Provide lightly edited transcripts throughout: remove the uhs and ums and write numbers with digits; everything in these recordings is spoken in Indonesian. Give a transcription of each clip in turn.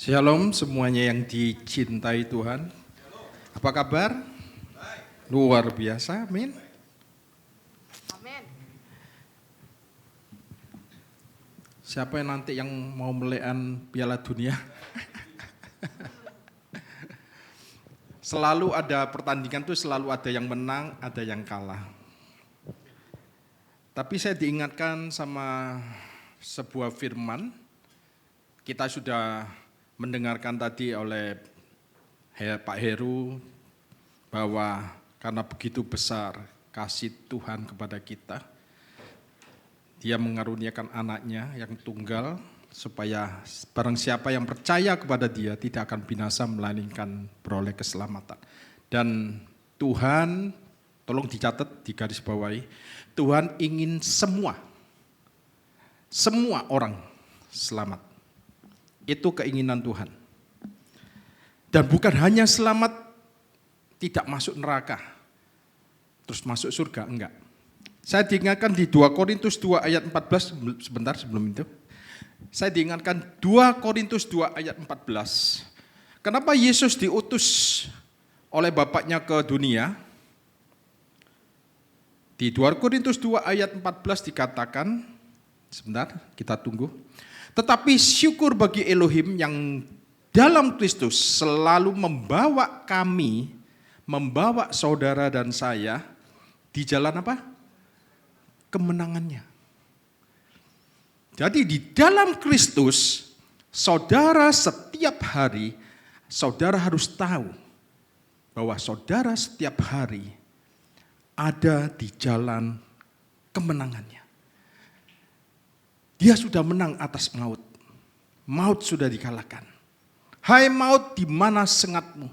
Shalom semuanya yang dicintai Tuhan. Apa kabar? Luar biasa, amin. Amin. Siapa yang nanti yang mau melekan Piala Dunia? Selalu ada pertandingan tuh, selalu ada yang menang, ada yang kalah. Tapi saya diingatkan sama sebuah firman. Kita sudah mendengarkan tadi oleh Pak Heru bahwa karena begitu besar kasih Tuhan kepada kita, Dia mengaruniakan anaknya yang tunggal supaya barang siapa yang percaya kepada Dia tidak akan binasa melainkan beroleh keselamatan. Dan Tuhan, tolong dicatat, digarisbawahi, Tuhan ingin semua orang selamat. Itu keinginan Tuhan. Dan bukan hanya selamat tidak masuk neraka, terus masuk surga, enggak. Saya diingatkan di 2 Korintus 2 ayat 14, sebentar sebelum itu. Saya diingatkan 2 Korintus 2 ayat 14. Kenapa Yesus diutus oleh Bapaknya ke dunia? Di 2 Korintus 2 ayat 14 dikatakan, sebentar kita tunggu. Tetapi syukur bagi Elohim yang dalam Kristus selalu membawa saudara dan saya di jalan apa? Kemenangannya. Jadi di dalam Kristus, saudara setiap hari, saudara harus tahu bahwa saudara setiap hari ada di jalan kemenangannya. Dia sudah menang atas maut. Maut sudah dikalahkan. Hai maut, di mana sengatmu?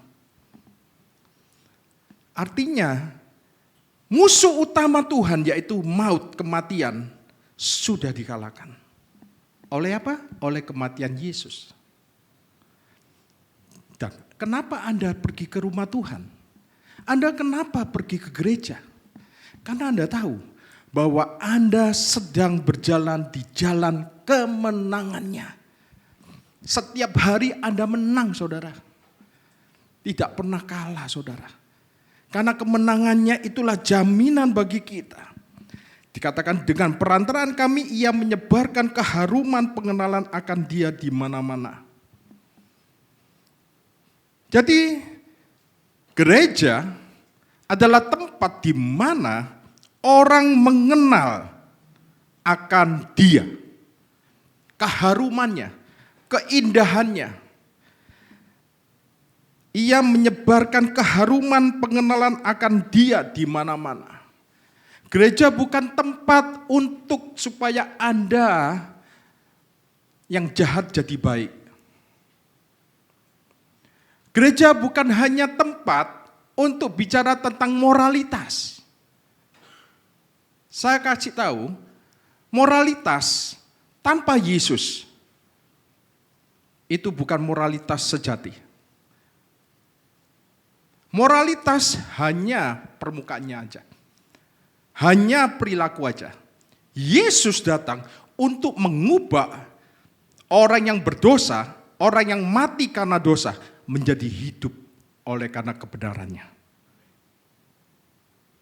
Artinya, musuh utama Tuhan yaitu maut, kematian, sudah dikalahkan. Oleh apa? Oleh kematian Yesus. Dan kenapa Anda pergi ke rumah Tuhan? Anda kenapa pergi ke gereja? Karena Anda tahu bahwa Anda sedang berjalan di jalan kemenangannya. Setiap hari Anda menang, saudara. Tidak pernah kalah, saudara. Karena kemenangannya itulah jaminan bagi kita. Dikatakan dengan perantaraan kami ia menyebarkan keharuman pengenalan akan Dia di mana-mana. Jadi gereja adalah tempat di mana orang mengenal akan Dia, keharumannya, keindahannya. Ia menyebarkan keharuman pengenalan akan Dia di mana-mana. Gereja bukan tempat untuk supaya Anda yang jahat jadi baik. Gereja bukan hanya tempat untuk bicara tentang moralitas. Saya kasih tahu, moralitas tanpa Yesus itu bukan moralitas sejati. Moralitas hanya permukaannya aja. Hanya perilaku aja. Yesus datang untuk mengubah orang yang berdosa, orang yang mati karena dosa, menjadi hidup oleh karena kebenarannya.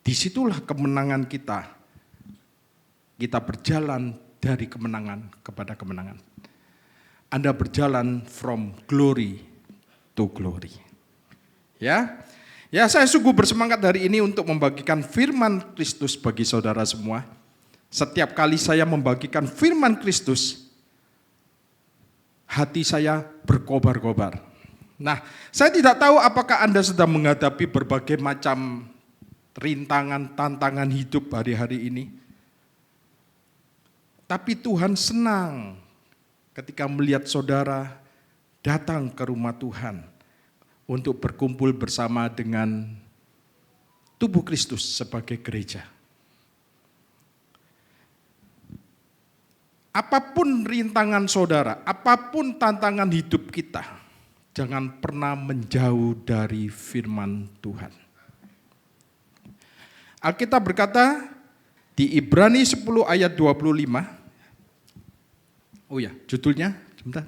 Disitulah kemenangan kita. Kita berjalan dari kemenangan kepada kemenangan. Anda berjalan from glory to glory. Ya, saya sungguh bersemangat hari ini untuk membagikan firman Kristus bagi saudara semua. Setiap kali saya membagikan firman Kristus, hati saya berkobar-kobar. Nah, saya tidak tahu apakah Anda sedang menghadapi berbagai macam rintangan, tantangan hidup hari-hari ini. Tapi Tuhan senang ketika melihat saudara datang ke rumah Tuhan untuk berkumpul bersama dengan tubuh Kristus sebagai gereja. Apapun rintangan saudara, apapun tantangan hidup kita, jangan pernah menjauh dari firman Tuhan. Alkitab berkata di Ibrani 10 ayat 25, oh ya, judulnya, sebentar.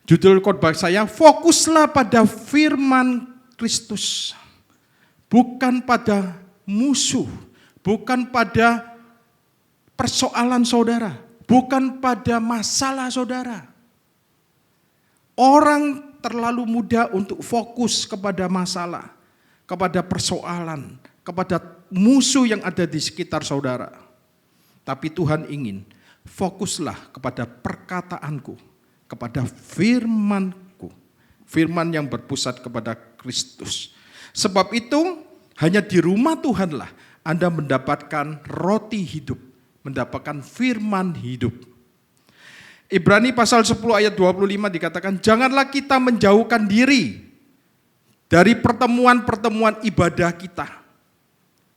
Judul khotbah saya, fokuslah pada firman Kristus. Bukan pada musuh, bukan pada persoalan saudara, bukan pada masalah saudara. Orang terlalu mudah untuk fokus kepada masalah, kepada persoalan, kepada musuh yang ada di sekitar saudara. Tapi Tuhan ingin fokuslah kepada perkataanku, kepada firmanku, firman yang berpusat kepada Kristus. Sebab itu hanya di rumah Tuhanlah Anda mendapatkan roti hidup, mendapatkan firman hidup. Ibrani pasal 10 ayat 25 dikatakan, janganlah kita menjauhkan diri dari pertemuan-pertemuan ibadah kita.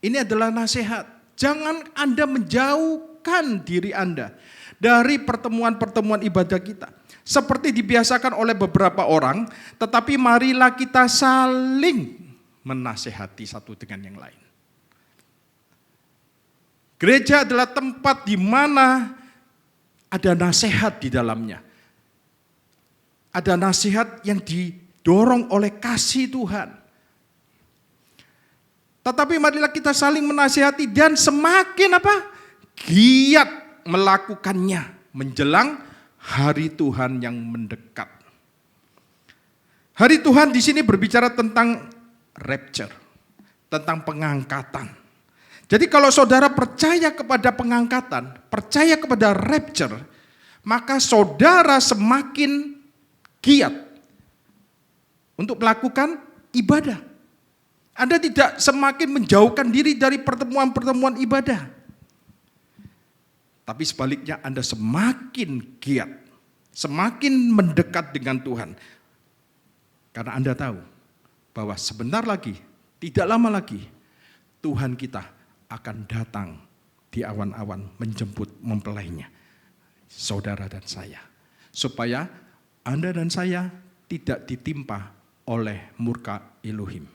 Ini adalah nasihat. Jangan Anda menjauhkan diri Anda dari pertemuan-pertemuan ibadah kita. Seperti dibiasakan oleh beberapa orang, tetapi marilah kita saling menasihati satu dengan yang lain. Gereja adalah tempat di mana ada nasihat di dalamnya. Ada nasihat yang didorong oleh kasih Tuhan. Tetapi marilah kita saling menasihati dan semakin giat melakukannya menjelang hari Tuhan yang mendekat. Hari Tuhan di sini berbicara tentang rapture, tentang pengangkatan. Jadi kalau saudara percaya kepada pengangkatan, percaya kepada rapture, maka saudara semakin giat untuk melakukan ibadah. Anda tidak semakin menjauhkan diri dari pertemuan-pertemuan ibadah. Tapi sebaliknya Anda semakin giat, semakin mendekat dengan Tuhan. Karena Anda tahu bahwa sebentar lagi, tidak lama lagi, Tuhan kita akan datang di awan-awan menjemput mempelainya. Saudara dan saya. Supaya Anda dan saya tidak ditimpa oleh murka Elohim.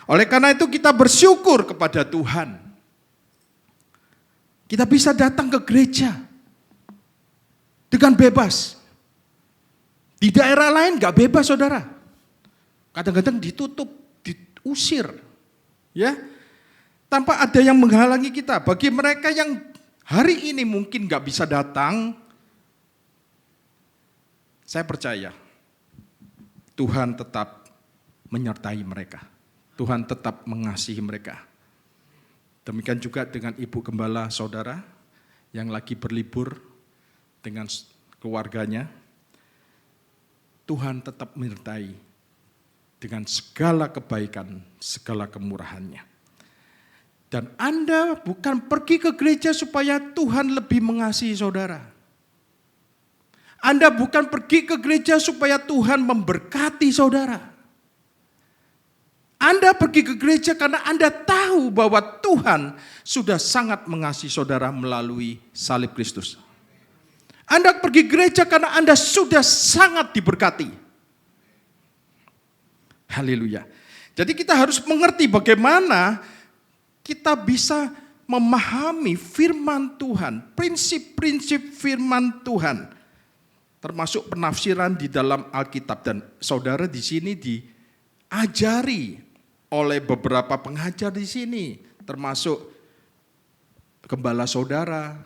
Oleh karena itu kita bersyukur kepada Tuhan. Kita bisa datang ke gereja dengan bebas. Di daerah lain gak bebas saudara. Kadang-kadang ditutup, diusir. Ya, tanpa ada yang menghalangi kita. Bagi mereka yang hari ini mungkin gak bisa datang, saya percaya Tuhan tetap menyertai mereka. Tuhan tetap mengasihi mereka. Demikian juga dengan ibu gembala saudara yang lagi berlibur dengan keluarganya. Tuhan tetap menyertai dengan segala kebaikan, segala kemurahannya. Dan Anda bukan pergi ke gereja supaya Tuhan lebih mengasihi saudara. Anda bukan pergi ke gereja supaya Tuhan memberkati saudara. Anda pergi ke gereja karena Anda tahu bahwa Tuhan sudah sangat mengasihi saudara melalui salib Kristus. Anda pergi gereja karena Anda sudah sangat diberkati. Haleluya. Jadi kita harus mengerti bagaimana kita bisa memahami firman Tuhan, prinsip-prinsip firman Tuhan, termasuk penafsiran di dalam Alkitab. Dan saudara di sini diajari oleh beberapa pengajar di sini, termasuk gembala saudara,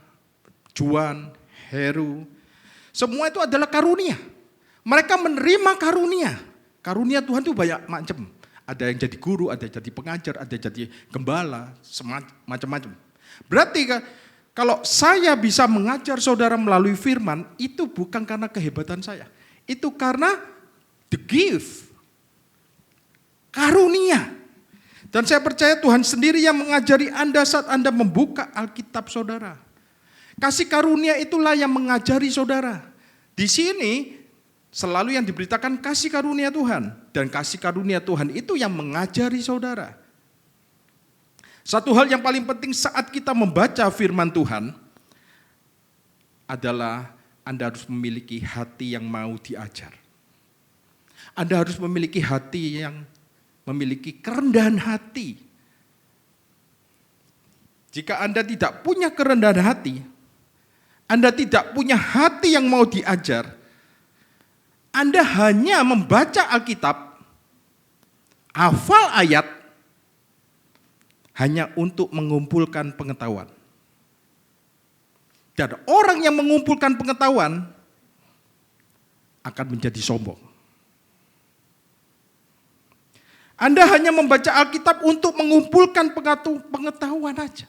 Juan, Heru. Semua itu adalah karunia. Mereka menerima karunia. Karunia Tuhan itu banyak macam. Ada yang jadi guru, ada yang jadi pengajar, ada yang jadi gembala, macam-macam. Berarti kalau saya bisa mengajar saudara melalui firman, itu bukan karena kehebatan saya. Itu karena the gift, karunia. Dan saya percaya Tuhan sendiri yang mengajari Anda saat Anda membuka Alkitab saudara. Kasih karunia itulah yang mengajari saudara. Di sini selalu yang diberitakan kasih karunia Tuhan. Dan kasih karunia Tuhan itu yang mengajari saudara. Satu hal yang paling penting saat kita membaca firman Tuhan adalah Anda harus memiliki hati yang mau diajar. Anda harus memiliki hati yang memiliki kerendahan hati. Jika Anda tidak punya kerendahan hati, Anda tidak punya hati yang mau diajar, Anda hanya membaca Alkitab, hafal ayat, hanya untuk mengumpulkan pengetahuan. Dan orang yang mengumpulkan pengetahuan akan menjadi sombong. Anda hanya membaca Alkitab untuk mengumpulkan pengetahuan aja.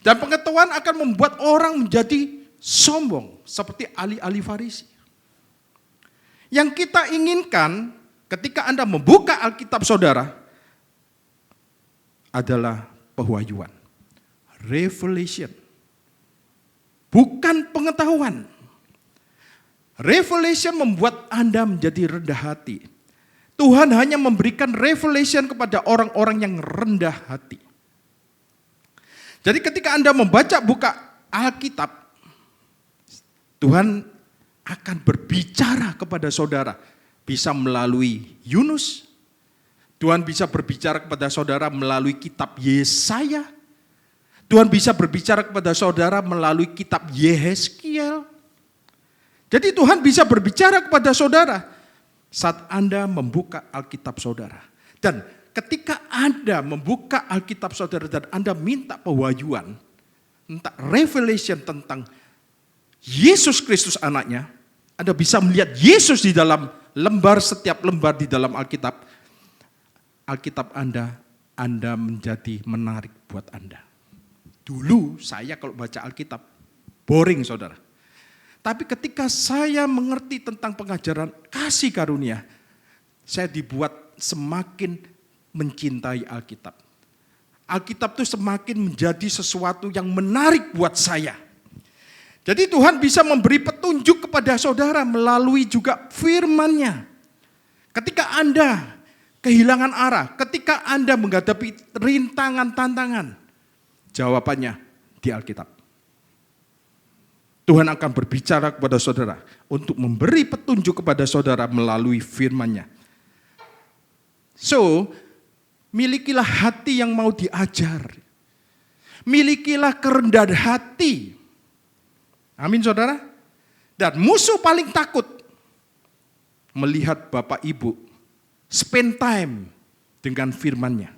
Dan pengetahuan akan membuat orang menjadi sombong seperti ahli-ahli Farisi. Yang kita inginkan ketika Anda membuka Alkitab saudara adalah pewahyuan. Revelation. Bukan pengetahuan. Revelation membuat Anda menjadi rendah hati. Tuhan hanya memberikan revelation kepada orang-orang yang rendah hati. Jadi ketika Anda membaca buka Alkitab, Tuhan akan berbicara kepada saudara. Bisa melalui Yunus. Tuhan bisa berbicara kepada saudara melalui kitab Yesaya. Tuhan bisa berbicara kepada saudara melalui kitab Yehezkiel. Jadi Tuhan bisa berbicara kepada saudara saat Anda membuka Alkitab saudara. Dan ketika Anda membuka Alkitab saudara dan Anda minta pewahyuan, minta revelation tentang Yesus Kristus anaknya, Anda bisa melihat Yesus di dalam setiap lembar di dalam Alkitab. Alkitab Anda menjadi menarik buat Anda. Dulu saya kalau baca Alkitab, boring saudara. Tapi ketika saya mengerti tentang pengajaran kasih karunia, saya dibuat semakin mencintai Alkitab. Alkitab itu semakin menjadi sesuatu yang menarik buat saya. Jadi Tuhan bisa memberi petunjuk kepada saudara melalui juga firman-Nya. Ketika Anda kehilangan arah, ketika Anda menghadapi rintangan, tantangan, jawabannya di Alkitab. Tuhan akan berbicara kepada saudara untuk memberi petunjuk kepada saudara melalui firman-Nya. So, milikilah hati yang mau diajar. Milikilah kerendahan hati. Amin saudara. Dan musuh paling takut melihat Bapak Ibu spend time dengan firman-Nya.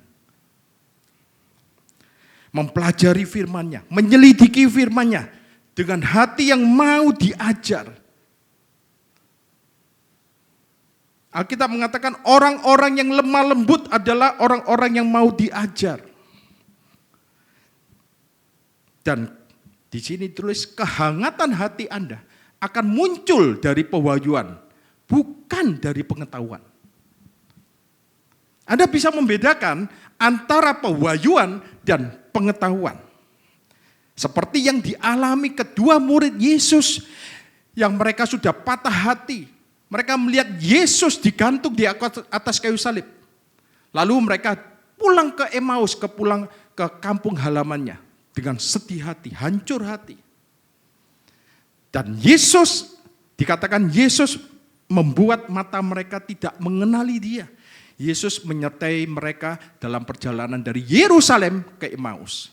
Mempelajari firman-Nya, menyelidiki firman-Nya dengan hati yang mau diajar. Alkitab mengatakan orang-orang yang lemah lembut adalah orang-orang yang mau diajar. Dan di sini tulis kehangatan hati Anda akan muncul dari pewahyuan, bukan dari pengetahuan. Anda bisa membedakan antara pewahyuan dan pengetahuan. Seperti yang dialami kedua murid Yesus yang mereka sudah patah hati. Mereka melihat Yesus digantung di atas kayu salib. Lalu mereka pulang ke Emmaus, pulang ke kampung halamannya dengan sedih hati, hancur hati. Dan Yesus, dikatakan Yesus membuat mata mereka tidak mengenali Dia. Yesus menyertai mereka dalam perjalanan dari Yerusalem ke Emmaus.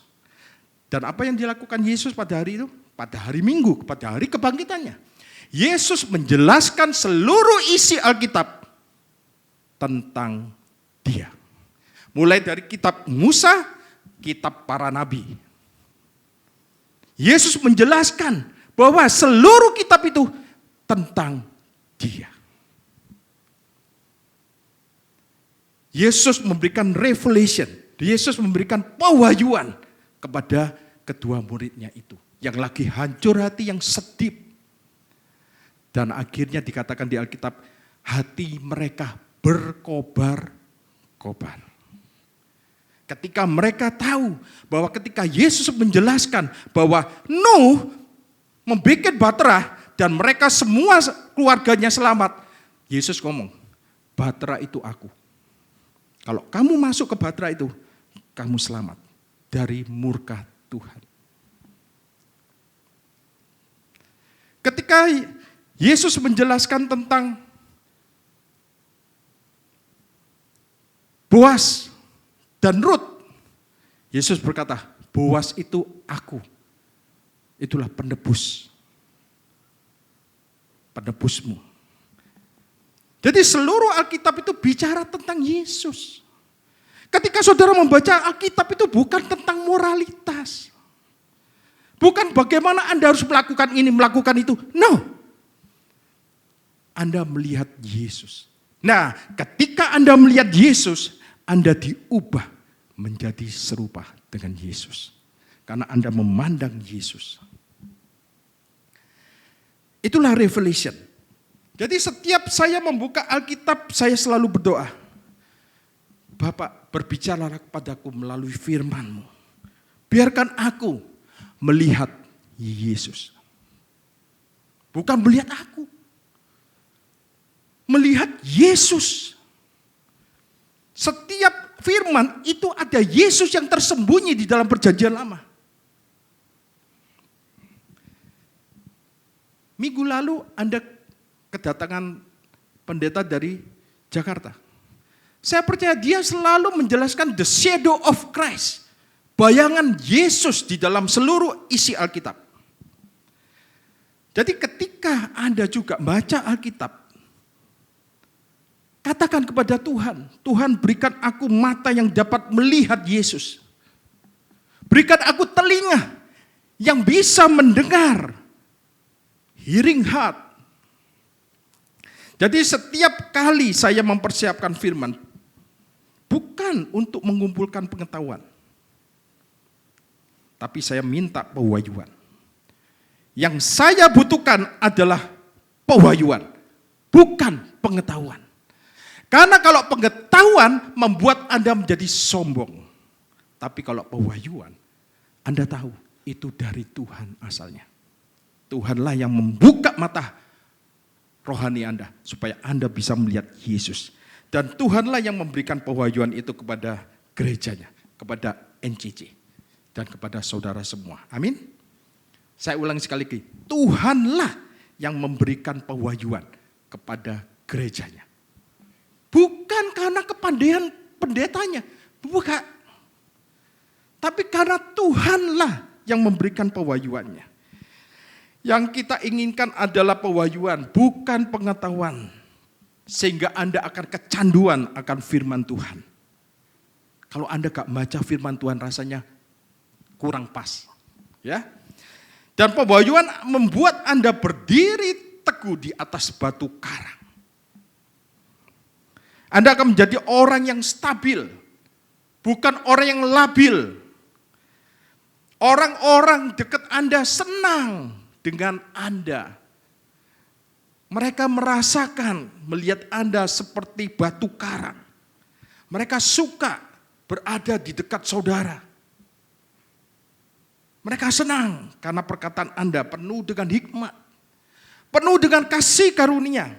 Dan apa yang dilakukan Yesus pada hari itu? Pada hari Minggu, pada hari kebangkitannya. Yesus menjelaskan seluruh isi Alkitab tentang Dia. Mulai dari kitab Musa, kitab para nabi. Yesus menjelaskan bahwa seluruh kitab itu tentang Dia. Yesus memberikan revelation. Yesus memberikan pewahyuan kepada kedua muridnya itu. Yang lagi hancur hati, yang sedih. Dan akhirnya dikatakan di Alkitab, hati mereka berkobar-kobar. Ketika mereka tahu bahwa ketika Yesus menjelaskan bahwa Nuh membuat bahtera dan mereka semua keluarganya selamat. Yesus ngomong, bahtera itu aku. Kalau kamu masuk ke bahtera itu, kamu selamat dari murka Tuhan. Ketika Yesus menjelaskan tentang Boas dan Rut, Yesus berkata, Boas itu aku. Itulah penebus. Penebusmu. Jadi seluruh Alkitab itu bicara tentang Yesus. Ketika saudara membaca Alkitab itu bukan tentang moralitas. Bukan bagaimana Anda harus melakukan ini, melakukan itu. No. Anda melihat Yesus. Nah, ketika Anda melihat Yesus, Anda diubah menjadi serupa dengan Yesus. Karena Anda memandang Yesus. Itulah revelation. Jadi setiap saya membuka Alkitab, saya selalu berdoa. Bapak, berbicaralah kepadaku melalui firman-Mu. Biarkan aku melihat Yesus. Bukan melihat aku. Melihat Yesus. Setiap firman itu ada Yesus yang tersembunyi di dalam perjanjian lama. Minggu lalu Anda kedatangan pendeta dari Jakarta. Saya percaya dia selalu menjelaskan the shadow of Christ. Bayangan Yesus di dalam seluruh isi Alkitab. Jadi ketika Anda juga baca Alkitab, katakan kepada Tuhan, Tuhan berikan aku mata yang dapat melihat Yesus. Berikan aku telinga yang bisa mendengar. Hearing heart. Jadi setiap kali saya mempersiapkan firman, bukan untuk mengumpulkan pengetahuan. Tapi saya minta pewahyuan. Yang saya butuhkan adalah pewahyuan, bukan pengetahuan. Karena kalau pengetahuan membuat Anda menjadi sombong. Tapi kalau pewahyuan, Anda tahu itu dari Tuhan asalnya. Tuhanlah yang membuka mata rohani Anda supaya Anda bisa melihat Yesus. Dan Tuhanlah yang memberikan pewahyuan itu kepada gerejanya, kepada NCC, dan kepada saudara semua. Amin. Saya ulangi sekali lagi. Tuhanlah yang memberikan pewahyuan kepada gerejanya. Bukan karena kepandaian pendetanya. Bukan. Tapi karena Tuhanlah yang memberikan pewahyuannya. Yang kita inginkan adalah pewahyuan, bukan pengetahuan. Sehingga Anda akan kecanduan akan firman Tuhan. Kalau Anda gak baca firman Tuhan rasanya kurang pas. Ya. Dan pewahyuan membuat Anda berdiri teguh di atas batu karang. Anda akan menjadi orang yang stabil. Bukan orang yang labil. Orang-orang dekat Anda senang dengan Anda. Mereka merasakan melihat Anda seperti batu karang. Mereka suka berada di dekat saudara. Mereka senang karena perkataan Anda penuh dengan hikmat. Penuh dengan kasih karunia.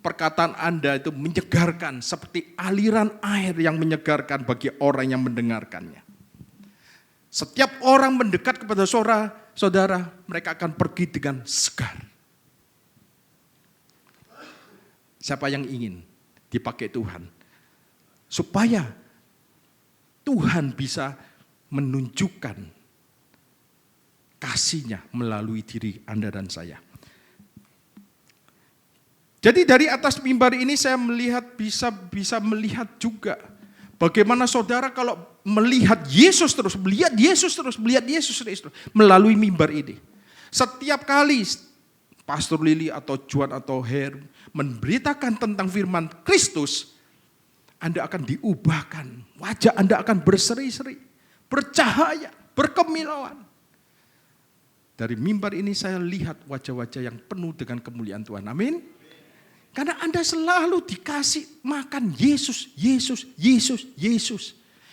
Perkataan Anda itu menyegarkan seperti aliran air yang menyegarkan bagi orang yang mendengarkannya. Setiap orang mendekat kepada saudara, mereka akan pergi dengan segar. Siapa yang ingin dipakai Tuhan? Supaya Tuhan bisa menunjukkan kasih-Nya melalui diri Anda dan saya. Jadi dari atas mimbar ini saya melihat bisa melihat juga bagaimana saudara kalau melihat Yesus terus melalui mimbar ini. Setiap kali Pastor Lili atau Juan atau Her memberitakan tentang firman Kristus, Anda akan diubahkan. Wajah Anda akan berseri-seri, bercahaya, berkemilauan. Dari mimbar ini saya lihat wajah-wajah yang penuh dengan kemuliaan Tuhan. Amin. Karena Anda selalu dikasih makan Yesus.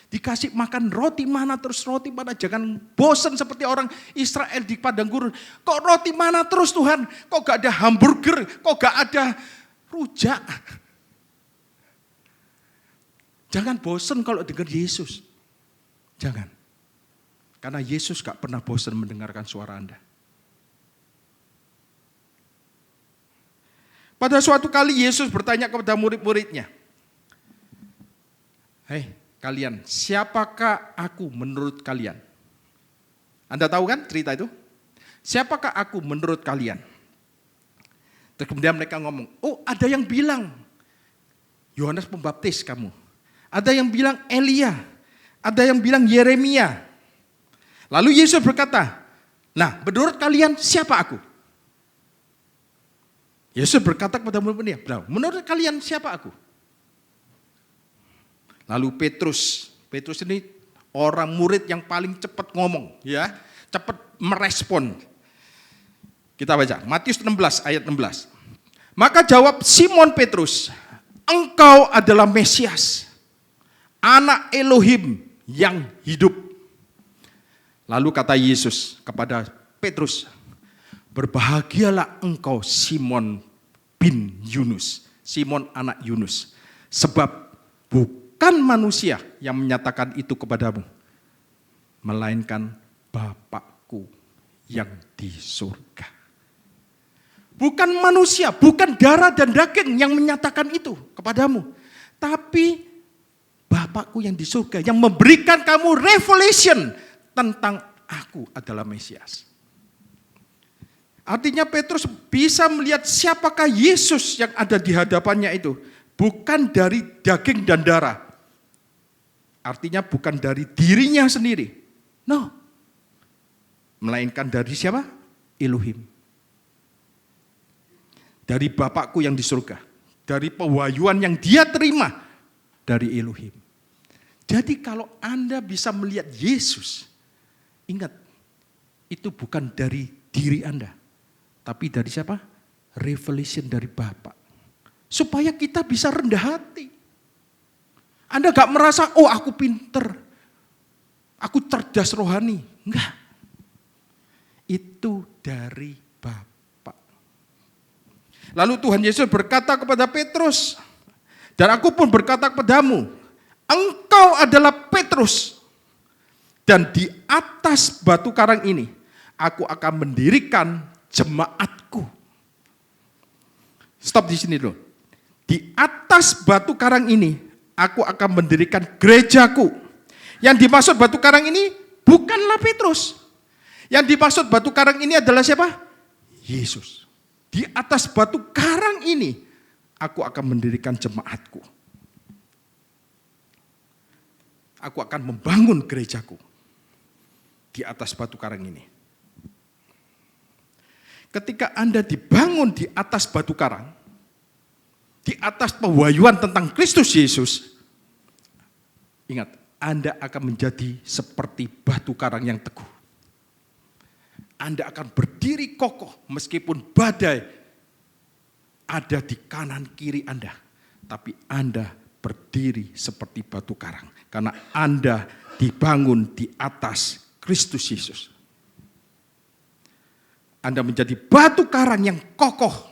Dikasih makan roti mana terus roti mana. Jangan bosan seperti orang Israel di padang gurun. Kok roti mana terus Tuhan? Kok gak ada hamburger? Kok gak ada rujak? Jangan bosan kalau dengar Yesus. Jangan. Karena Yesus gak pernah bosan mendengarkan suara Anda. Pada suatu kali Yesus bertanya kepada murid-muridnya. Hei kalian, siapakah aku menurut kalian? Anda tahu kan cerita itu? Siapakah aku menurut kalian? Terus kemudian mereka ngomong, oh ada yang bilang Yohanes Pembaptis kamu. Ada yang bilang Elia. Ada yang bilang Yeremia. Lalu Yesus berkata, nah menurut kalian siapa aku? Yesus berkata kepada murid-muridnya, menurut kalian siapa aku? Lalu Petrus ini orang murid yang paling cepat ngomong, ya, cepat merespon. Kita baca Matius 16 ayat 16. Maka jawab Simon Petrus, engkau adalah Mesias, anak Elohim yang hidup. Lalu kata Yesus kepada Petrus, berbahagialah engkau Simon bin Yunus, Simon anak Yunus, sebab bukan manusia yang menyatakan itu kepadamu, melainkan Bapakku yang di surga. Bukan manusia, bukan darah dan daging yang menyatakan itu kepadamu, tapi Bapakku yang di surga yang memberikan kamu revelation tentang aku adalah Mesias. Artinya Petrus bisa melihat siapakah Yesus yang ada di hadapannya itu. Bukan dari daging dan darah. Artinya bukan dari dirinya sendiri. No. Melainkan dari siapa? Elohim. Dari Bapakku yang di surga. Dari pewahyuan yang dia terima dari Elohim. Jadi kalau Anda bisa melihat Yesus, ingat, itu bukan dari diri Anda. Tapi dari siapa? Revelation dari Bapa. Supaya kita bisa rendah hati. Anda gak merasa, oh aku pinter. Aku cerdas rohani. Enggak. Itu dari Bapa. Lalu Tuhan Yesus berkata kepada Petrus, dan aku pun berkata kepadamu, engkau adalah Petrus. Dan di atas batu karang ini, aku akan mendirikan jemaatku. Stop di sini dulu. Di atas batu karang ini, aku akan mendirikan gerejaku. Yang dimaksud batu karang ini bukanlah Petrus. Yang dimaksud batu karang ini adalah siapa? Yesus. Di atas batu karang ini, aku akan mendirikan jemaatku. Aku akan membangun gerejaku. Di atas batu karang ini. Ketika Anda dibangun di atas batu karang, di atas pewahyuan tentang Kristus Yesus, ingat, Anda akan menjadi seperti batu karang yang teguh. Anda akan berdiri kokoh meskipun badai ada di kanan kiri Anda. Tapi Anda berdiri seperti batu karang. Karena Anda dibangun di atas Kristus Yesus. Anda menjadi batu karang yang kokoh,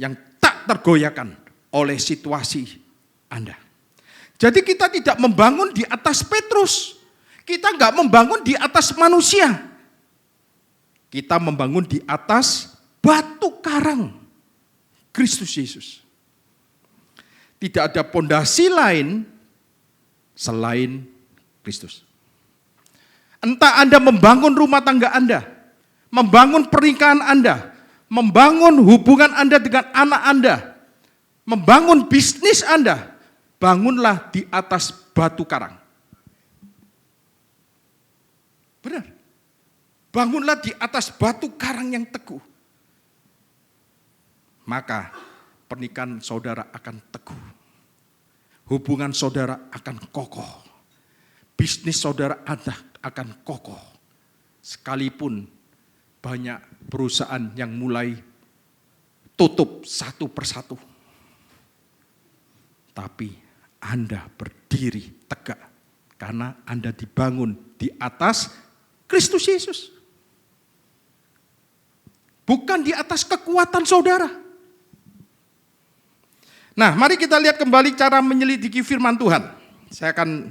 yang tak tergoyahkan oleh situasi Anda. Jadi kita tidak membangun di atas Petrus. Kita enggak membangun di atas manusia. Kita membangun di atas batu karang Kristus Yesus. Tidak ada pondasi lain selain Kristus. Entah Anda membangun rumah tangga Anda, membangun pernikahan Anda, membangun hubungan Anda dengan anak Anda, membangun bisnis Anda, bangunlah di atas batu karang. Benar. Bangunlah di atas batu karang yang teguh. Maka pernikahan saudara akan teguh. Hubungan saudara akan kokoh. Bisnis saudara akan kokoh. Sekalipun banyak perusahaan yang mulai tutup satu persatu. Tapi Anda berdiri tegak. Karena Anda dibangun di atas Kristus Yesus. Bukan di atas kekuatan saudara. Nah, mari kita lihat kembali cara menyelidiki firman Tuhan. Saya akan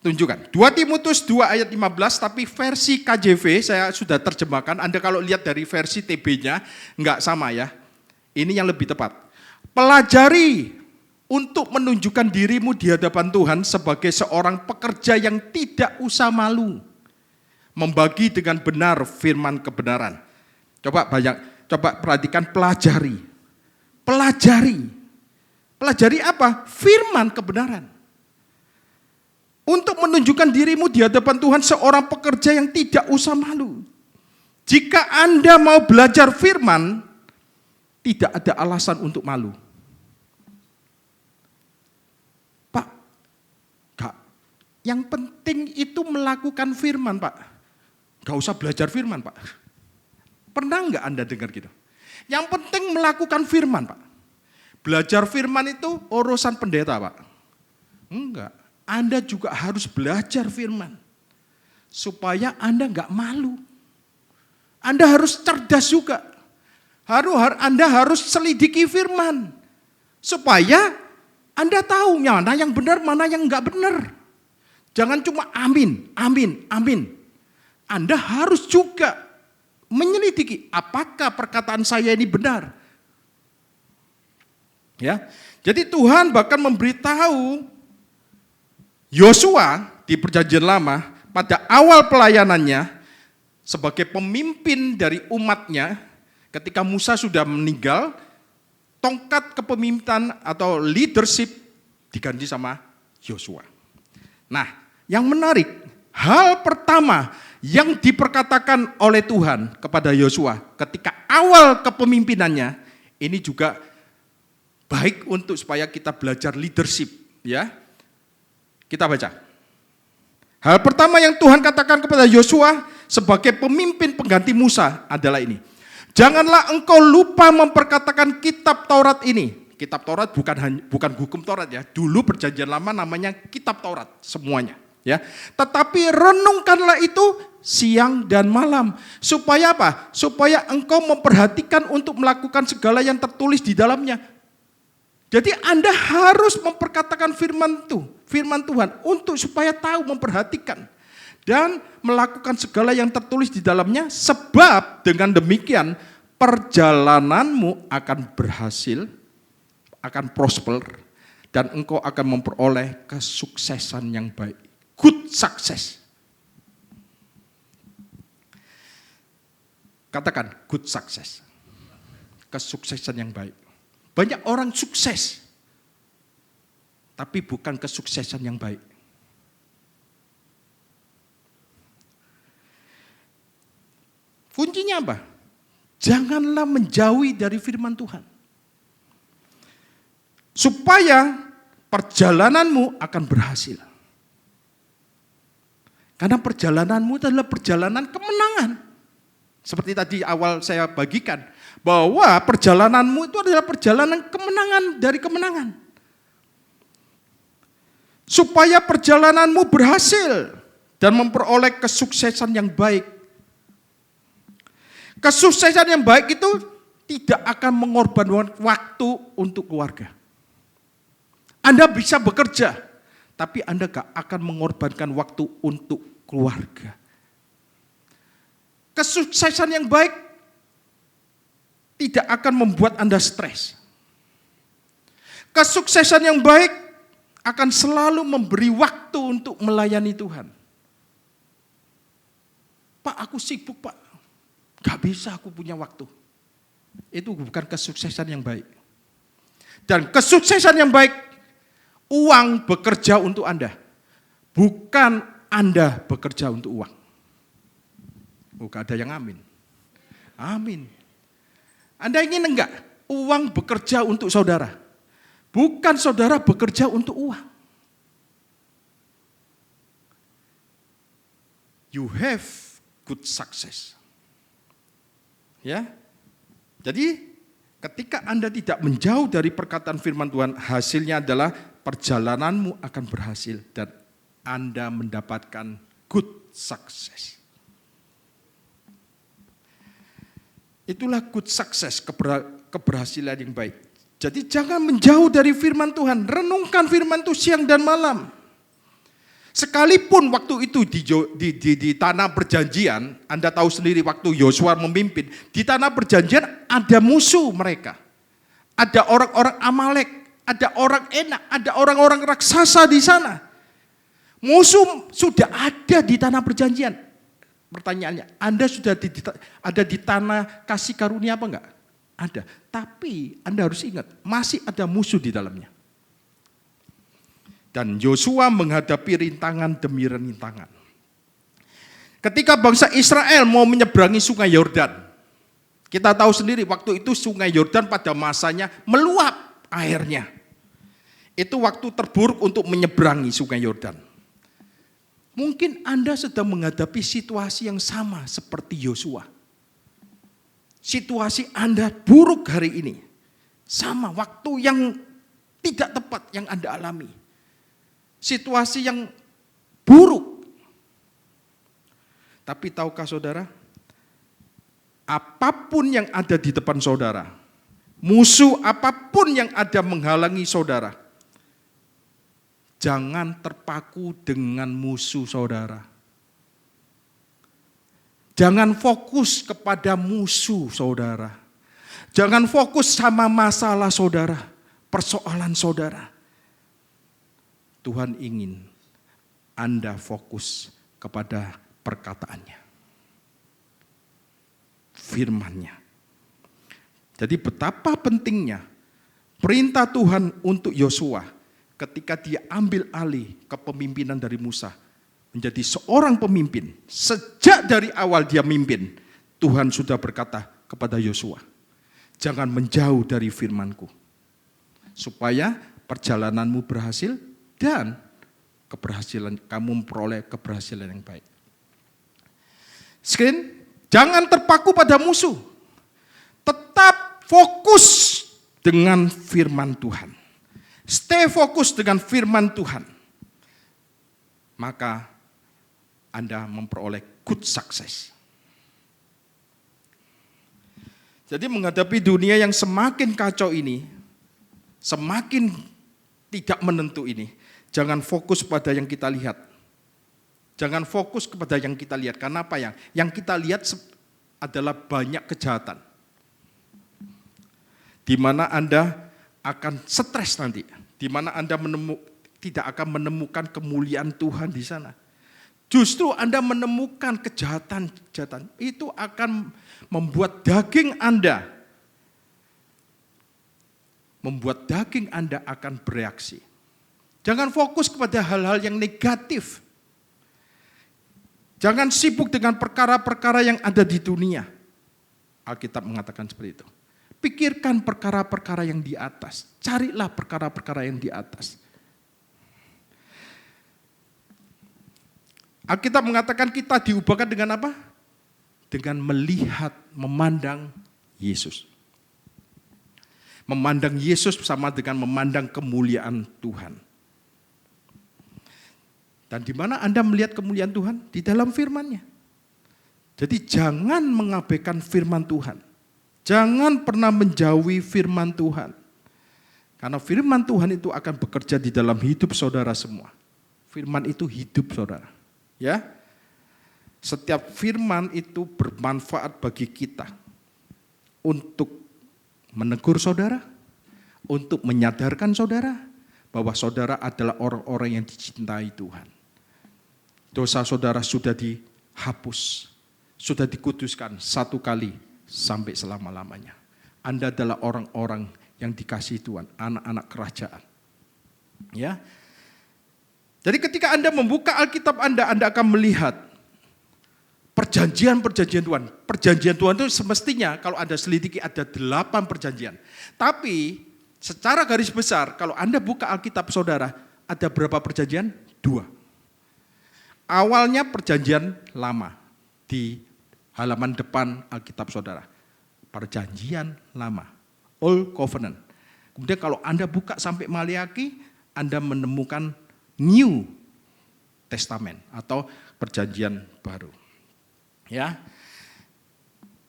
tunjukkan. 2 Timotius 2 ayat 15, tapi versi KJV saya sudah terjemahkan. Anda kalau lihat dari versi TB-nya, enggak sama ya. Ini yang lebih tepat. Pelajari untuk menunjukkan dirimu di hadapan Tuhan sebagai seorang pekerja yang tidak usah malu. Membagi dengan benar firman kebenaran. Coba Coba perhatikan, pelajari. Pelajari. Pelajari apa? Firman kebenaran. Untuk menunjukkan dirimu di hadapan Tuhan seorang pekerja yang tidak usah malu. Jika Anda mau belajar firman, tidak ada alasan untuk malu. Pak, Kak, yang penting itu melakukan firman, Pak. Gak usah belajar firman, Pak. Pernah nggak Anda dengar gitu? Yang penting melakukan firman, Pak. Belajar firman itu urusan pendeta, Pak. Enggak. Anda juga harus belajar firman. Supaya Anda nggak malu. Anda harus cerdas juga. Anda harus selidiki firman. Supaya Anda tahu mana yang benar, mana yang nggak benar. Jangan cuma amin, amin, amin. Anda harus juga menyelidiki apakah perkataan saya ini benar. Ya, jadi Tuhan bahkan memberitahu Yosua di Perjanjian Lama pada awal pelayanannya sebagai pemimpin dari umatnya, ketika Musa sudah meninggal, tongkat kepemimpinan atau leadership diganti sama Yosua. Nah, yang menarik, hal pertama yang diperkatakan oleh Tuhan kepada Yosua ketika awal kepemimpinannya, ini juga baik untuk supaya kita belajar leadership, ya. Kita baca. Hal pertama yang Tuhan katakan kepada Yosua sebagai pemimpin pengganti Musa adalah ini. Janganlah engkau lupa memperkatakan kitab Taurat ini. Kitab Taurat bukan hukum Taurat ya. Dulu Perjanjian Lama namanya kitab Taurat semuanya, ya. Tetapi renungkanlah itu siang dan malam. Supaya apa? Supaya engkau memperhatikan untuk melakukan segala yang tertulis di dalamnya. Jadi Anda harus memperkatakan firman Tuhan untuk supaya tahu, memperhatikan dan melakukan segala yang tertulis di dalamnya, sebab dengan demikian perjalananmu akan berhasil, akan prosper, dan engkau akan memperoleh kesuksesan yang baik. Good success. Katakan good success. Kesuksesan yang baik. Banyak orang sukses, tapi bukan kesuksesan yang baik. Kuncinya apa? Janganlah menjauhi dari firman Tuhan. Supaya perjalananmu akan berhasil. Karena perjalananmu adalah perjalanan kemenangan. Seperti tadi awal saya bagikan, bahwa perjalananmu itu adalah perjalanan kemenangan dari kemenangan. Supaya perjalananmu berhasil dan memperoleh kesuksesan yang baik. Kesuksesan yang baik itu tidak akan mengorbankan waktu untuk keluarga. Anda bisa bekerja, tapi Anda gak akan mengorbankan waktu untuk keluarga. Kesuksesan yang baik tidak akan membuat Anda stres. Kesuksesan yang baik akan selalu memberi waktu untuk melayani Tuhan. Pak, aku sibuk, Pak. Gak bisa aku punya waktu. Itu bukan kesuksesan yang baik. Dan kesuksesan yang baik, uang bekerja untuk Anda. Bukan Anda bekerja untuk uang. Gak ada yang amin. Amin. Anda ingin enggak uang bekerja untuk saudara? Bukan saudara bekerja untuk uang. You have good success. Ya. Jadi ketika Anda tidak menjauh dari perkataan firman Tuhan, hasilnya adalah perjalananmu akan berhasil dan Anda mendapatkan good success. Itulah good success, keberhasilan yang baik. Jadi jangan menjauh dari firman Tuhan, renungkan firman itu siang dan malam. Sekalipun waktu itu di tanah perjanjian, Anda tahu sendiri waktu Yosua memimpin, di tanah perjanjian ada musuh mereka. Ada orang-orang Amalek, ada orang Enak, ada orang-orang raksasa di sana. Musuh sudah ada di tanah perjanjian. Pertanyaannya, Anda sudah ada di tanah kasih karunia apa enggak? Ada. Tapi Anda harus ingat, masih ada musuh di dalamnya. Dan Yosua menghadapi rintangan demi rintangan. Ketika bangsa Israel mau menyeberangi sungai Yordan, kita tahu sendiri waktu itu sungai Yordan pada masanya meluap airnya. Itu waktu terburuk untuk menyeberangi sungai Yordan. Mungkin Anda sedang menghadapi situasi yang sama seperti Yosua. Situasi Anda buruk hari ini. Sama waktu yang tidak tepat yang Anda alami. Situasi yang buruk. Tapi tahukah saudara? Apapun yang ada di depan saudara, musuh apapun yang ada menghalangi saudara, jangan terpaku dengan musuh saudara. Jangan fokus kepada musuh saudara. Jangan fokus sama masalah saudara, persoalan saudara. Tuhan ingin Anda fokus kepada perkataannya, firman-Nya. Jadi betapa pentingnya perintah Tuhan untuk Yosua ketika dia ambil alih kepemimpinan dari Musa menjadi seorang pemimpin. Sejak dari awal dia mimpin, Tuhan sudah berkata kepada Yosua, jangan menjauh dari firman-Ku, supaya perjalananmu berhasil dan keberhasilan kamu memperoleh keberhasilan yang baik. Sekalian, jangan terpaku pada musuh. Tetap fokus dengan firman Tuhan. Stay fokus dengan firman Tuhan. Maka Anda memperoleh good success. Jadi menghadapi dunia yang semakin kacau ini, semakin tidak menentu ini, jangan fokus pada yang kita lihat. Jangan fokus kepada yang kita lihat. Karena apa ya? Yang kita lihat adalah banyak kejahatan. Di mana Anda akan stres nanti. Di mana Anda tidak akan menemukan kemuliaan Tuhan di sana. Justru Anda menemukan kejahatan. Itu akan membuat daging Anda akan bereaksi. Jangan fokus kepada hal-hal yang negatif. Jangan sibuk dengan perkara-perkara yang ada di dunia. Alkitab mengatakan seperti itu. Pikirkan perkara-perkara yang di atas. Carilah perkara-perkara yang di atas. Alkitab mengatakan kita diubahkan dengan apa? Dengan melihat, memandang Yesus. Memandang Yesus sama dengan memandang kemuliaan Tuhan. Dan di mana Anda melihat kemuliaan Tuhan? Di dalam firman-Nya. Jadi jangan mengabaikan firman Tuhan. Jangan pernah menjauhi firman Tuhan. Karena firman Tuhan itu akan bekerja di dalam hidup saudara semua. Firman itu hidup saudara. Ya. Setiap firman itu bermanfaat bagi kita. Untuk menegur saudara. Untuk menyadarkan saudara. Bahwa saudara adalah orang-orang yang dicintai Tuhan. Dosa saudara sudah dihapus, sudah dikuduskan satu kali sampai selama-lamanya. Anda adalah orang-orang yang dikasihi Tuhan, anak-anak kerajaan. Ya. Jadi ketika Anda membuka Alkitab Anda akan melihat perjanjian-perjanjian Tuhan. Perjanjian Tuhan itu semestinya kalau Anda selidiki ada 8 perjanjian. Tapi secara garis besar kalau Anda buka Alkitab saudara, ada berapa perjanjian? 2. Awalnya perjanjian lama di halaman depan Alkitab saudara. Perjanjian lama, Old Covenant. Kemudian kalau Anda buka sampai Maliaki, Anda menemukan New Testament atau perjanjian baru. Ya.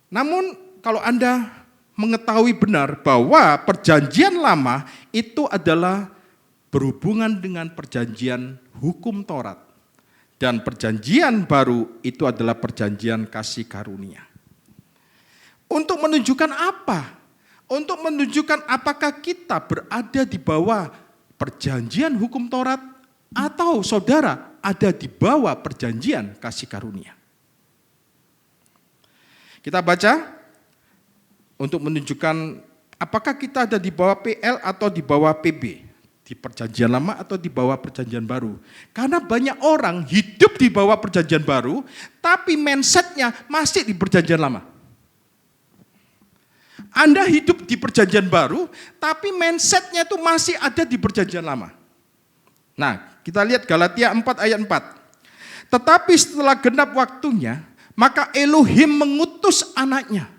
Namun kalau Anda mengetahui benar bahwa perjanjian lama itu adalah berhubungan dengan perjanjian hukum Taurat. Dan perjanjian baru itu adalah perjanjian kasih karunia. Untuk menunjukkan apa? Untuk menunjukkan apakah kita berada di bawah perjanjian hukum Taurat atau saudara ada di bawah perjanjian kasih karunia. Kita baca untuk menunjukkan apakah kita ada di bawah PL atau di bawah PB, di perjanjian lama atau di bawah perjanjian baru. Karena banyak orang hidup di bawah perjanjian baru, tapi mindsetnya masih di perjanjian lama. Anda hidup di perjanjian baru, tapi mindsetnya itu masih ada di perjanjian lama. Nah, kita lihat Galatia 4 ayat 4. Tetapi setelah genap waktunya, maka Elohim mengutus anaknya.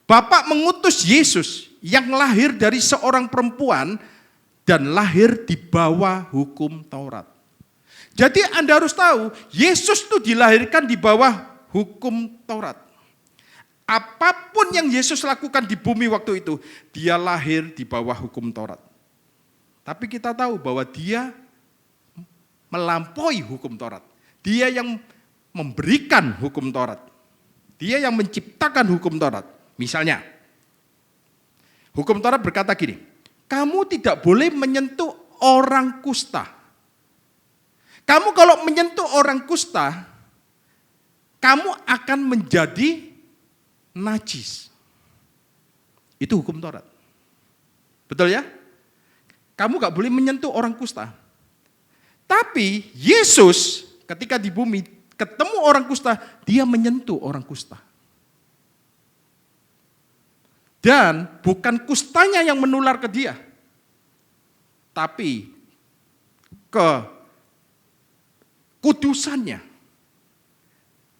Bapak mengutus Yesus yang lahir dari seorang perempuan dan lahir di bawah hukum Taurat. Jadi Anda harus tahu, Yesus itu dilahirkan di bawah hukum Taurat. Apapun yang Yesus lakukan di bumi waktu itu, dia lahir di bawah hukum Taurat. Tapi kita tahu bahwa dia melampaui hukum Taurat. Dia yang memberikan hukum Taurat. Dia yang menciptakan hukum Taurat. Misalnya, hukum Taurat berkata gini, kamu tidak boleh menyentuh orang kusta. Kamu kalau menyentuh orang kusta, kamu akan menjadi najis. Itu hukum Taurat. Betul ya? Kamu gak boleh menyentuh orang kusta. Tapi Yesus ketika di bumi ketemu orang kusta, dia menyentuh orang kusta. Dan bukan kustanya yang menular ke dia, tapi kekudusannya,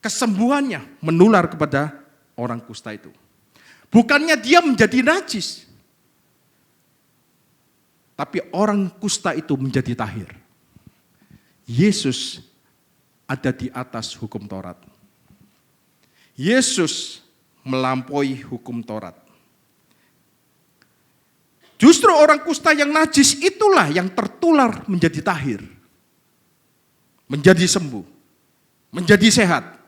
kesembuhannya menular kepada orang kusta itu. Bukannya dia menjadi najis, tapi orang kusta itu menjadi tahir. Yesus ada di atas hukum Taurat. Yesus melampaui hukum Taurat. Justru orang kusta yang najis itulah yang tertular menjadi tahir. Menjadi sembuh. Menjadi sehat.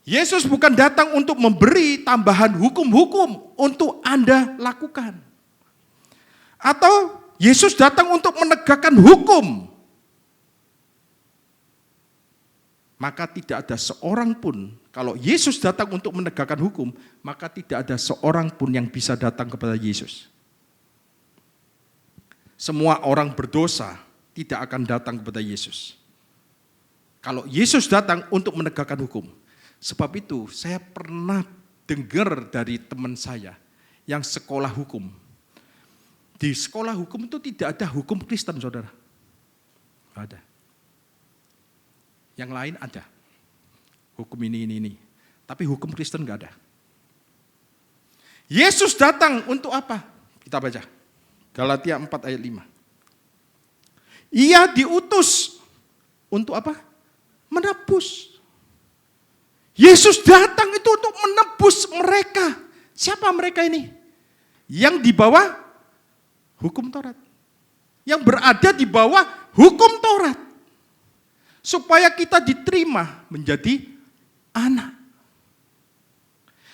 Yesus bukan datang untuk memberi tambahan hukum-hukum untuk Anda lakukan. Atau Yesus datang untuk menegakkan hukum. Maka tidak ada seorang pun, kalau Yesus datang untuk menegakkan hukum, maka tidak ada seorang pun yang bisa datang kepada Yesus. Semua orang berdosa tidak akan datang kepada Yesus. Kalau Yesus datang untuk menegakkan hukum. Sebab itu saya pernah dengar dari teman saya yang sekolah hukum. Di sekolah hukum itu tidak ada hukum Kristen, saudara. Tidak ada. Yang lain ada. Hukum ini. Tapi hukum Kristen enggak ada. Yesus datang untuk apa? Kita baca. Galatia 4 ayat 5. Ia diutus untuk apa? Menebus. Yesus datang itu untuk menebus mereka. Siapa mereka ini? Yang di bawah hukum Taurat. Yang berada di bawah hukum Taurat. Supaya kita diterima menjadi anak.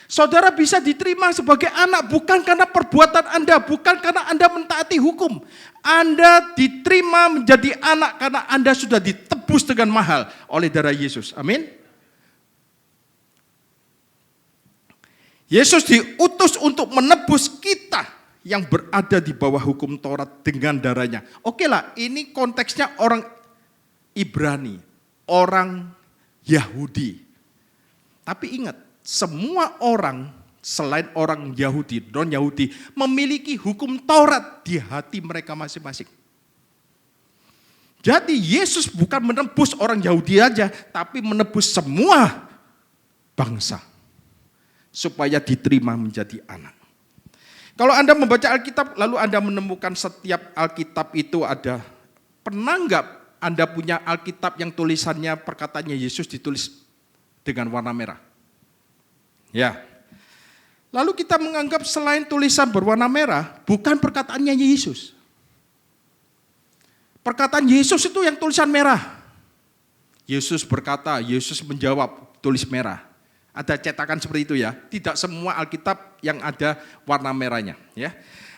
Saudara bisa diterima sebagai anak bukan karena perbuatan Anda, bukan karena Anda mentaati hukum. Anda diterima menjadi anak karena Anda sudah ditebus dengan mahal oleh darah Yesus. Amin. Yesus diutus untuk menebus kita yang berada di bawah hukum Taurat dengan darahnya. Oke lah, ini konteksnya orang Ibrani, orang Yahudi. Tapi ingat, semua orang selain orang Yahudi, non-Yahudi, memiliki hukum Taurat di hati mereka masing-masing. Jadi Yesus bukan menebus orang Yahudi aja, tapi menebus semua bangsa. Supaya diterima menjadi anak. Kalau Anda membaca Alkitab, lalu Anda menemukan setiap Alkitab itu ada penanggap. Anda punya Alkitab yang tulisannya perkataannya Yesus ditulis dengan warna merah. Ya. Lalu kita menganggap selain tulisan berwarna merah, bukan perkataannya Yesus. Perkataan Yesus itu yang tulisan merah. Yesus berkata, Yesus menjawab, tulis merah. Ada cetakan seperti itu ya. Tidak semua Alkitab yang ada warna merahnya. Ya.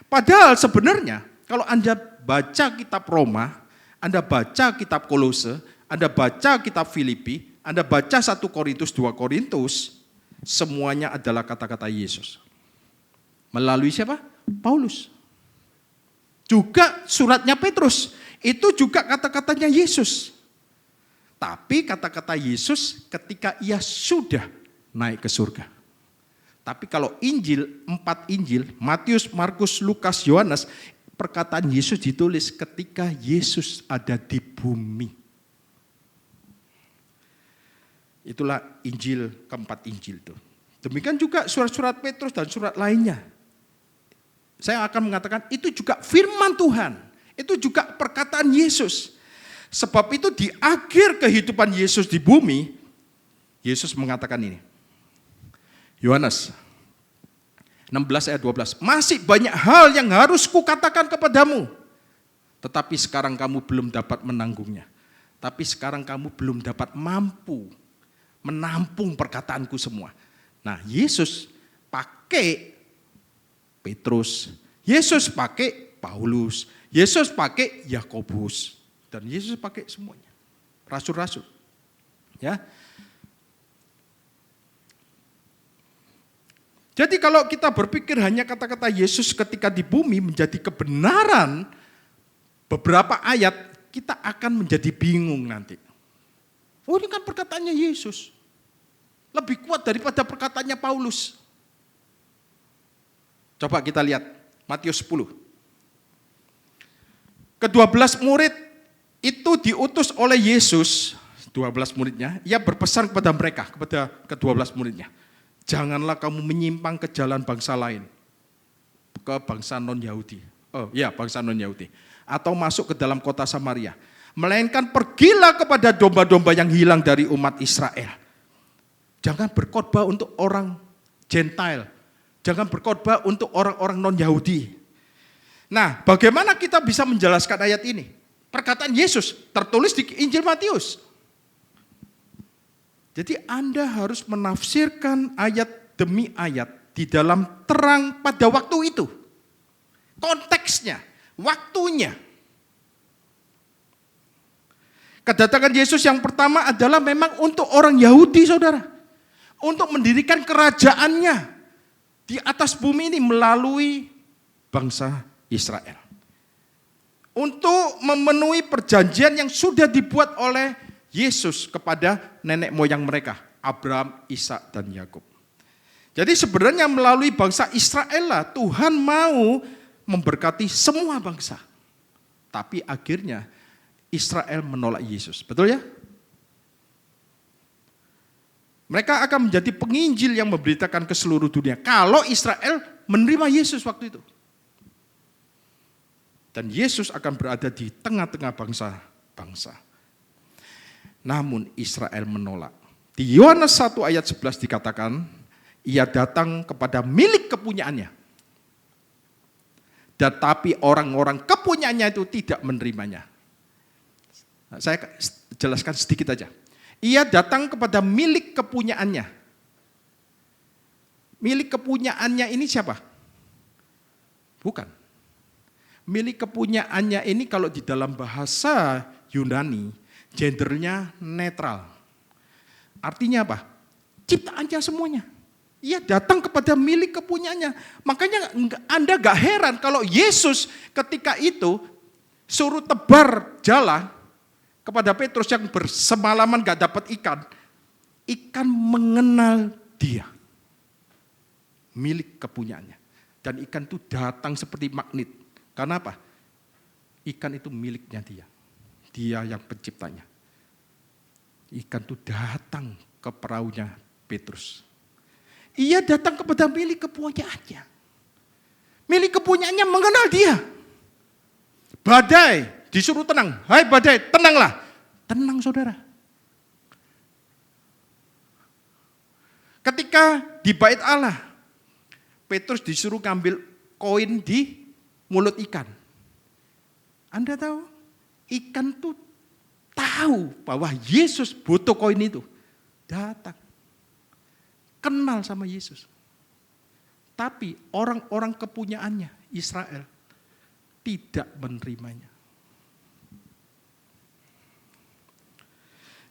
Padahal sebenarnya kalau Anda baca kitab Roma, Anda baca kitab Kolose, Anda baca kitab Filipi, Anda baca 1 Korintus, 2 Korintus, semuanya adalah kata-kata Yesus. Melalui siapa? Paulus. Juga suratnya Petrus, itu juga kata-katanya Yesus. Tapi kata-kata Yesus ketika ia sudah naik ke surga. Tapi kalau Injil, 4 Injil, Matius, Markus, Lukas, Yohanes, perkataan Yesus ditulis ketika Yesus ada di bumi. Itulah Injil, keempat Injil itu. Demikian juga surat-surat Petrus dan surat lainnya. Saya akan mengatakan itu juga firman Tuhan. Itu juga perkataan Yesus. Sebab itu di akhir kehidupan Yesus di bumi, Yesus mengatakan ini. Yohanes 16 ayat 12. Masih banyak hal yang harus kukatakan kepadamu. Tetapi sekarang kamu belum dapat menanggungnya. Tapi sekarang kamu belum dapat mampu menampung perkataanku semua. Nah, Yesus pakai Petrus, Yesus pakai Paulus, Yesus pakai Yakobus, dan Yesus pakai semuanya. Rasul-rasul. Ya. Jadi kalau kita berpikir hanya kata-kata Yesus ketika di bumi menjadi kebenaran beberapa ayat, kita akan menjadi bingung nanti. Oh, ini kan perkataannya Yesus. Lebih kuat daripada perkataannya Paulus. Coba kita lihat Matius 10. Ke-12 murid itu diutus oleh Yesus, 12 muridnya, ia berpesan kepada mereka, kepada ke-12 muridnya. Janganlah kamu menyimpang ke jalan bangsa lain, ke bangsa non-Yahudi. Bangsa non-Yahudi. Atau masuk ke dalam kota Samaria. Melainkan pergilah kepada domba-domba yang hilang dari umat Israel. Jangan berkhotbah untuk orang Gentile. Jangan berkhotbah untuk orang-orang non-Yahudi. Nah, bagaimana kita bisa menjelaskan ayat ini? Perkataan Yesus tertulis di Injil Matius. Jadi Anda harus menafsirkan ayat demi ayat di dalam terang pada waktu itu. Konteksnya, waktunya. Kedatangan Yesus yang pertama adalah memang untuk orang Yahudi, saudara. Untuk mendirikan kerajaannya di atas bumi ini melalui bangsa Israel. Untuk memenuhi perjanjian yang sudah dibuat oleh Yesus kepada nenek moyang mereka, Abraham, Ishak, dan Yakub. Jadi sebenarnya melalui bangsa Israel lah Tuhan mau memberkati semua bangsa. Tapi akhirnya Israel menolak Yesus. Betul ya? Mereka akan menjadi penginjil yang memberitakan ke seluruh dunia. Kalau Israel menerima Yesus waktu itu. Dan Yesus akan berada di tengah-tengah bangsa-bangsa. Namun Israel menolak. Di Yohanes 1 ayat 11 dikatakan, ia datang kepada milik kepunyaannya. Tetapi orang-orang kepunyaannya itu tidak menerimanya. Saya jelaskan sedikit aja. Ia datang kepada milik kepunyaannya. Milik kepunyaannya ini siapa? Bukan. Milik kepunyaannya ini kalau di dalam bahasa Yunani, gendernya netral. Artinya apa? Ciptaannya semuanya. Ia datang kepada milik kepunyaannya. Makanya Anda gak heran kalau Yesus ketika itu suruh tebar jala kepada Petrus yang bersemalaman gak dapat ikan. Ikan mengenal dia. Milik kepunyaannya. Dan ikan itu datang seperti magnet. Karena apa? Ikan itu miliknya dia. Dia yang penciptanya. Ikan itu datang ke perahunya Petrus. Ia datang kepada milik kepunyaannya. Milik kepunyaannya mengenal dia. Badai disuruh tenang. Hai badai, tenanglah. Tenang saudara. Ketika di bait Allah, Petrus disuruh ngambil koin di mulut ikan. Anda tahu? Ikan tuh tahu bahwa Yesus butuh koin itu. Datang. Kenal sama Yesus. Tapi orang-orang kepunyaannya, Israel, tidak menerimanya.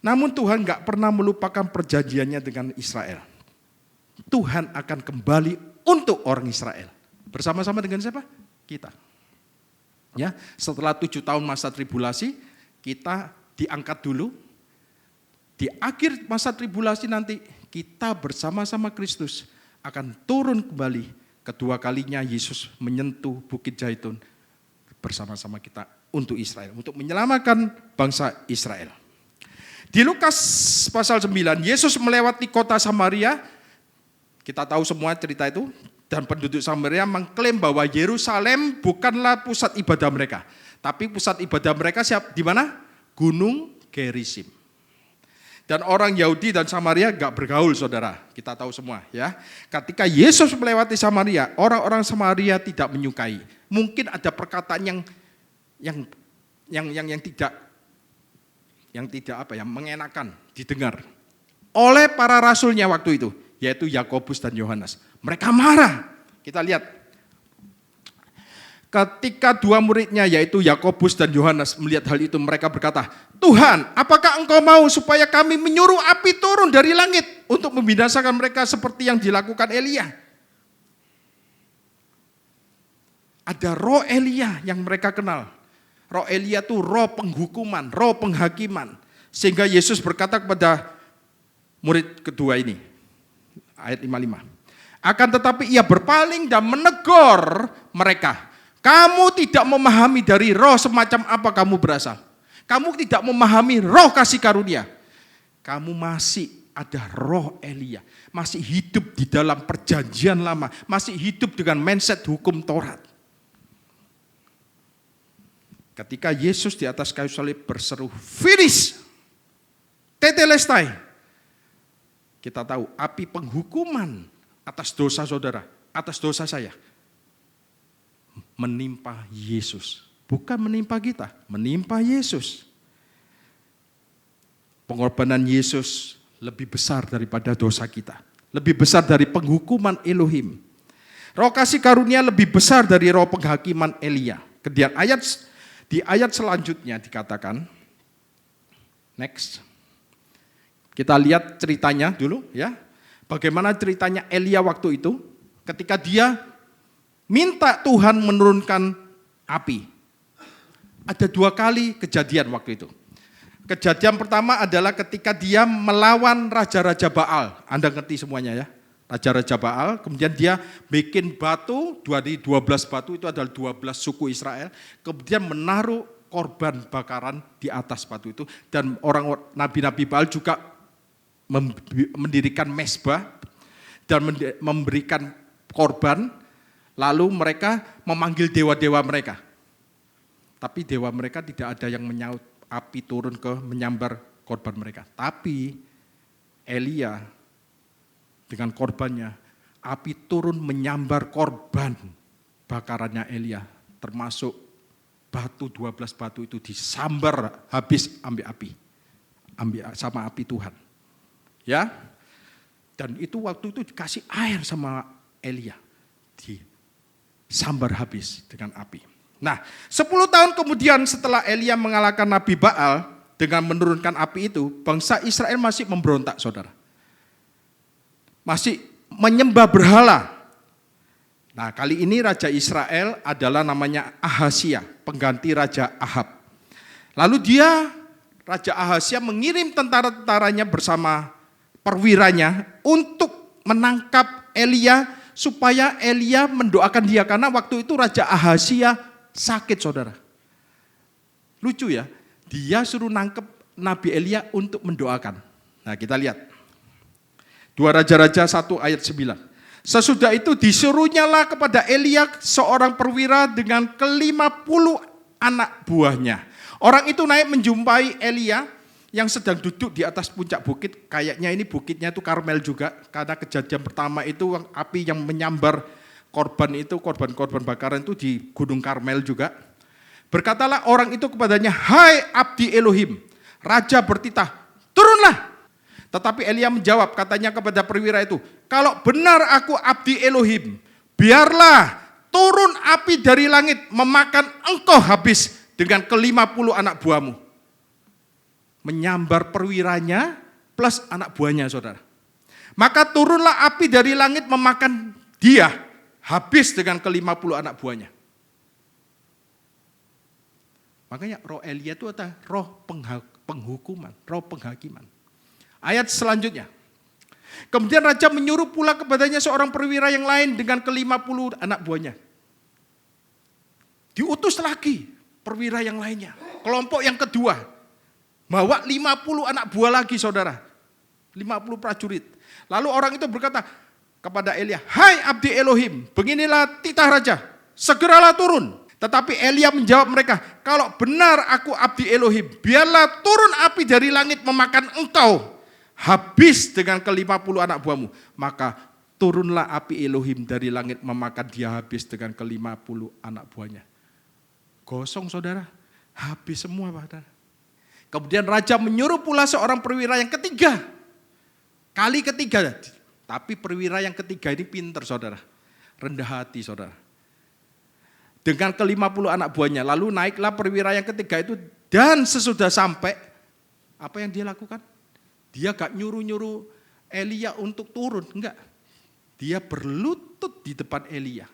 Namun Tuhan gak pernah melupakan perjanjiannya dengan Israel. Tuhan akan kembali untuk orang Israel. Bersama-sama dengan siapa? Kita. Ya, setelah 7 tahun masa tribulasi, kita diangkat dulu. Di akhir masa tribulasi nanti, kita bersama-sama Kristus akan turun kembali. Kedua kalinya Yesus menyentuh Bukit Zaitun bersama-sama kita untuk Israel, untuk menyelamatkan bangsa Israel. Di Lukas pasal 9, Yesus melewati kota Samaria. Kita tahu semua cerita itu. Dan penduduk Samaria mengklaim bahwa Yerusalem bukanlah pusat ibadah mereka. Tapi pusat ibadah mereka di mana? Gunung Gerizim. Dan orang Yahudi dan Samaria gak bergaul, saudara. Kita tahu semua ya. Ketika Yesus melewati Samaria, orang-orang Samaria tidak menyukai. Mungkin ada perkataan yang tidak mengenakan didengar oleh para rasulnya waktu itu, yaitu Yakobus dan Yohanes. Mereka marah. Kita lihat. Ketika dua muridnya yaitu Yakobus dan Yohanes melihat hal itu, mereka berkata, "Tuhan, apakah Engkau mau supaya kami menyuruh api turun dari langit untuk membinasakan mereka seperti yang dilakukan Elia?" Ada roh Elia yang mereka kenal. Roh Elia itu roh penghukuman, roh penghakiman. Sehingga Yesus berkata kepada murid kedua ini, ayat 55. Akan tetapi ia berpaling dan menegur mereka. Kamu tidak memahami dari roh semacam apa kamu berasal. Kamu tidak memahami roh kasih karunia. Kamu masih ada roh Elia. Masih hidup di dalam perjanjian lama. Masih hidup dengan mindset hukum Taurat. Ketika Yesus di atas kayu salib berseru, "Finish! Tetelestai!" Kita tahu api penghukuman atas dosa saudara, atas dosa saya, menimpa Yesus. Bukan menimpa kita, menimpa Yesus. Pengorbanan Yesus lebih besar daripada dosa kita. Lebih besar dari penghukuman Elohim. Roh kasih karunia lebih besar dari roh penghakiman Elia. Kemudian di ayat selanjutnya dikatakan, next. Kita lihat ceritanya dulu ya. Bagaimana ceritanya Elia waktu itu ketika dia minta Tuhan menurunkan api. Ada 2 kali kejadian waktu itu. Kejadian pertama adalah ketika dia melawan raja-raja Baal. Anda ngerti semuanya ya. Raja-raja Baal, kemudian dia bikin batu, dari 12 batu itu adalah 12 suku Israel. Kemudian menaruh korban bakaran di atas batu itu. Dan orang nabi-nabi Baal juga mendirikan mezbah dan memberikan korban. Lalu mereka memanggil dewa-dewa mereka. Tapi dewa mereka tidak ada yang menyaut api turun menyambar korban mereka. Tapi Elia dengan korbannya, api turun menyambar korban bakarannya Elia. Termasuk batu, 12 batu itu disambar habis ambil api. Sama api Tuhan. Ya. Dan itu waktu itu dikasih air sama Elia. Disambar habis dengan api. Nah, 10 tahun kemudian setelah Elia mengalahkan Nabi Baal dengan menurunkan api itu, bangsa Israel masih memberontak, saudara. Masih menyembah berhala. Nah, kali ini Raja Israel adalah namanya Ahazia, pengganti Raja Ahab. Lalu Raja Ahazia mengirim tentara-tentaranya bersama perwiranya untuk menangkap Elia supaya Elia mendoakan dia. Karena waktu itu Raja Ahazia sakit, saudara. Lucu ya, dia suruh nangkep Nabi Elia untuk mendoakan. Nah, kita lihat. 2 Raja-Raja 1 ayat 9. Sesudah itu disuruhnyalah kepada Elia seorang perwira dengan ke-50 anak buahnya. Orang itu naik menjumpai Elia yang sedang duduk di atas puncak bukit. Kayaknya ini bukitnya itu Karmel juga. Karena kejadian pertama itu api yang menyambar korban itu, korban-korban bakaran itu di Gunung Karmel juga. Berkatalah orang itu kepadanya, "Hai abdi Elohim, Raja bertitah, turunlah." Tetapi Elia menjawab, katanya kepada perwira itu, "Kalau benar aku abdi Elohim, biarlah turun api dari langit memakan engkau habis dengan ke-50 anak buahmu." menyambar perwiranya plus anak buahnya, saudara. Maka turunlah api dari langit memakan dia, habis dengan ke-50 anak buahnya. Makanya roh Elia itu adalah roh penghukuman, roh penghakiman. Ayat selanjutnya. Kemudian raja menyuruh pula kepadanya seorang perwira yang lain dengan ke-50 anak buahnya. Diutus lagi perwira yang lainnya. Kelompok yang kedua. Bawa 50 anak buah lagi, saudara. 50 prajurit. Lalu orang itu berkata kepada Elia, "Hai abdi Elohim, beginilah titah raja, segeralah turun." Tetapi Elia menjawab mereka, "Kalau benar aku abdi Elohim, biarlah turun api dari langit memakan engkau, habis dengan ke-50 anak buahmu." Maka turunlah api Elohim dari langit memakan dia habis dengan ke-50 anak buahnya. Gosong, saudara, habis semua, saudara. Kemudian raja menyuruh pula seorang perwira yang ketiga. Kali ketiga, tapi perwira yang ketiga ini pintar, saudara. Rendah hati, saudara. Dengan ke-50 anak buahnya. Lalu naiklah perwira yang ketiga itu. Dan sesudah sampai, apa yang dia lakukan? Dia gak nyuruh-nyuruh Elia untuk turun. Enggak. Dia berlutut di depan Elia.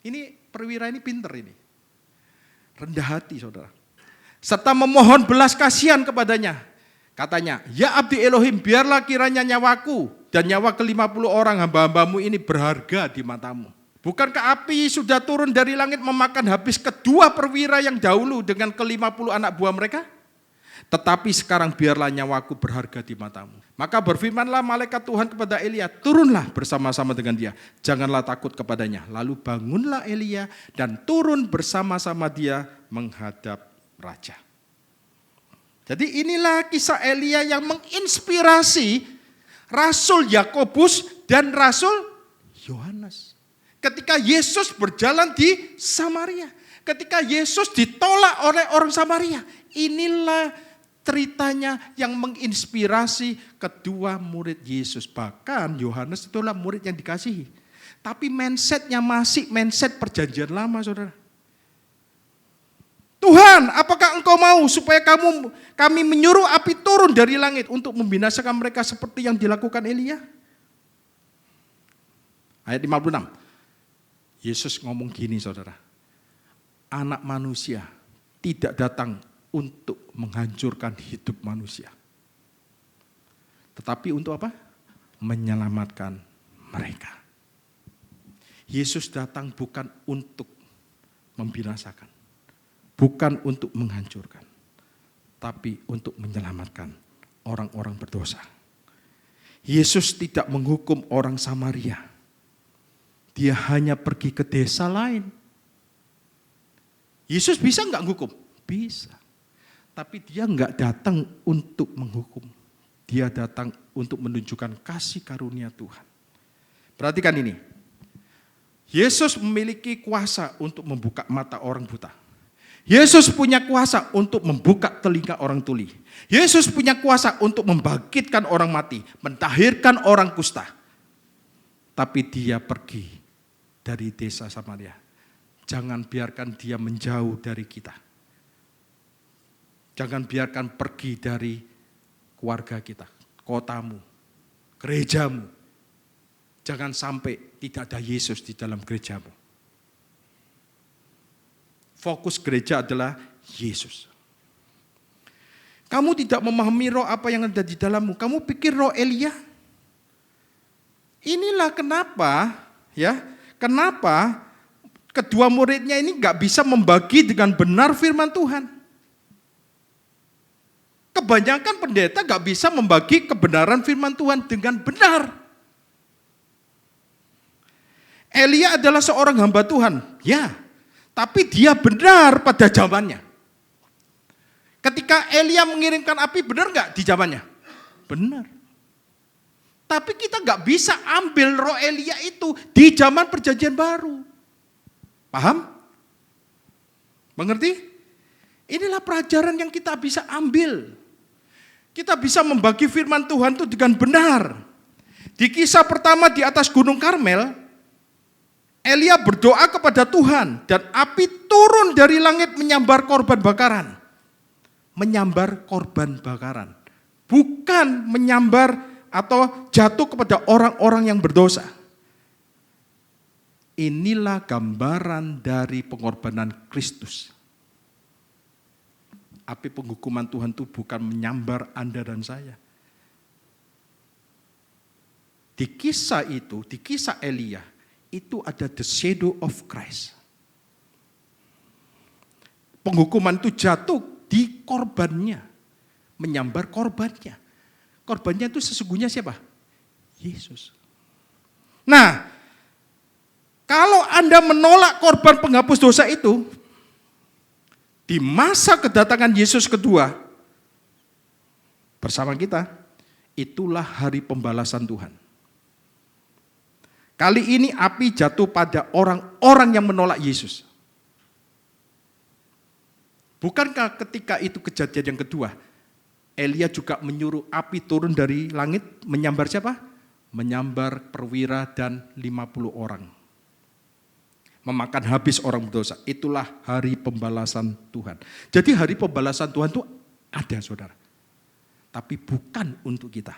Ini perwira ini pintar ini. Rendah hati, saudara. Serta memohon belas kasihan kepadanya. Katanya, "Ya abdi Elohim, biarlah kiranya nyawaku dan nyawa ke-50 orang hamba-hambamu ini berharga di matamu. Bukankah api sudah turun dari langit memakan habis kedua perwira yang dahulu dengan ke-50 anak buah mereka? Tetapi sekarang biarlah nyawaku berharga di matamu." Maka berfirmanlah malaikat Tuhan kepada Elia, "Turunlah bersama-sama dengan dia, janganlah takut kepadanya." Lalu bangunlah Elia dan turun bersama-sama dia menghadap raja. Jadi inilah kisah Elia yang menginspirasi Rasul Yakobus dan Rasul Yohanes. Ketika Yesus berjalan di Samaria, ketika Yesus ditolak oleh orang Samaria, inilah ceritanya yang menginspirasi kedua murid Yesus. Bahkan Yohanes itulah murid yang dikasihi. Tapi mindsetnya masih mindset perjanjian lama, saudara. "Tuhan, apakah engkau mau supaya kami menyuruh api turun dari langit untuk membinasakan mereka seperti yang dilakukan Elia?" Ayat 56. Yesus ngomong gini, saudara. Anak manusia tidak datang untuk menghancurkan hidup manusia. Tetapi untuk apa? Menyelamatkan mereka. Yesus datang bukan untuk membinasakan. Bukan untuk menghancurkan. Tapi untuk menyelamatkan orang-orang berdosa. Yesus tidak menghukum orang Samaria. Dia hanya pergi ke desa lain. Yesus bisa enggak menghukum? Bisa. Tapi dia enggak datang untuk menghukum. Dia datang untuk menunjukkan kasih karunia Tuhan. Perhatikan ini. Yesus memiliki kuasa untuk membuka mata orang buta. Yesus punya kuasa untuk membuka telinga orang tuli. Yesus punya kuasa untuk membangkitkan orang mati, mentahirkan orang kusta. Tapi dia pergi dari desa Samaria. Jangan biarkan dia menjauh dari kita. Jangan biarkan pergi dari keluarga kita, kotamu, gerejamu. Jangan sampai tidak ada Yesus di dalam gerejamu. Fokus gereja adalah Yesus. Kamu tidak memahami roh apa yang ada di dalammu. Kamu pikir roh Elia? Inilah kenapa, kenapa kedua muridnya ini gak bisa membagi dengan benar firman Tuhan. Kebanyakan pendeta gak bisa membagi kebenaran firman Tuhan dengan benar. Elia adalah seorang hamba Tuhan, ya, tapi dia benar pada zamannya. Ketika Elia mengirimkan api, benar gak di zamannya? Benar. Tapi kita gak bisa ambil roh Elia itu di zaman perjanjian baru. Paham? Mengerti? Inilah pelajaran yang kita bisa ambil. Kita bisa membagi firman Tuhan itu dengan benar. Di kisah pertama di atas Gunung Karmel, Elia berdoa kepada Tuhan dan api turun dari langit menyambar korban bakaran. menyambar korban bakaran. Bukan menyambar atau jatuh kepada orang-orang yang berdosa. Inilah gambaran dari pengorbanan Kristus. Api penghukuman Tuhan itu bukan menyambar Anda dan saya. Di kisah itu, di kisah Elia, itu ada the shadow of Christ. Penghukuman itu jatuh di korbannya, menyambar korbannya. Korbannya itu sesungguhnya siapa? Yesus. Nah, kalau Anda menolak korban penghapus dosa itu, di masa kedatangan Yesus kedua bersama kita, itulah hari pembalasan Tuhan. Kali ini api jatuh pada orang-orang yang menolak Yesus. Bukankah ketika itu kejadian yang kedua, Elia juga menyuruh api turun dari langit menyambar siapa? Menyambar perwira dan 50 orang. Memakan habis orang berdosa. Itulah hari pembalasan Tuhan. Jadi hari pembalasan Tuhan itu ada, saudara. Tapi bukan untuk kita.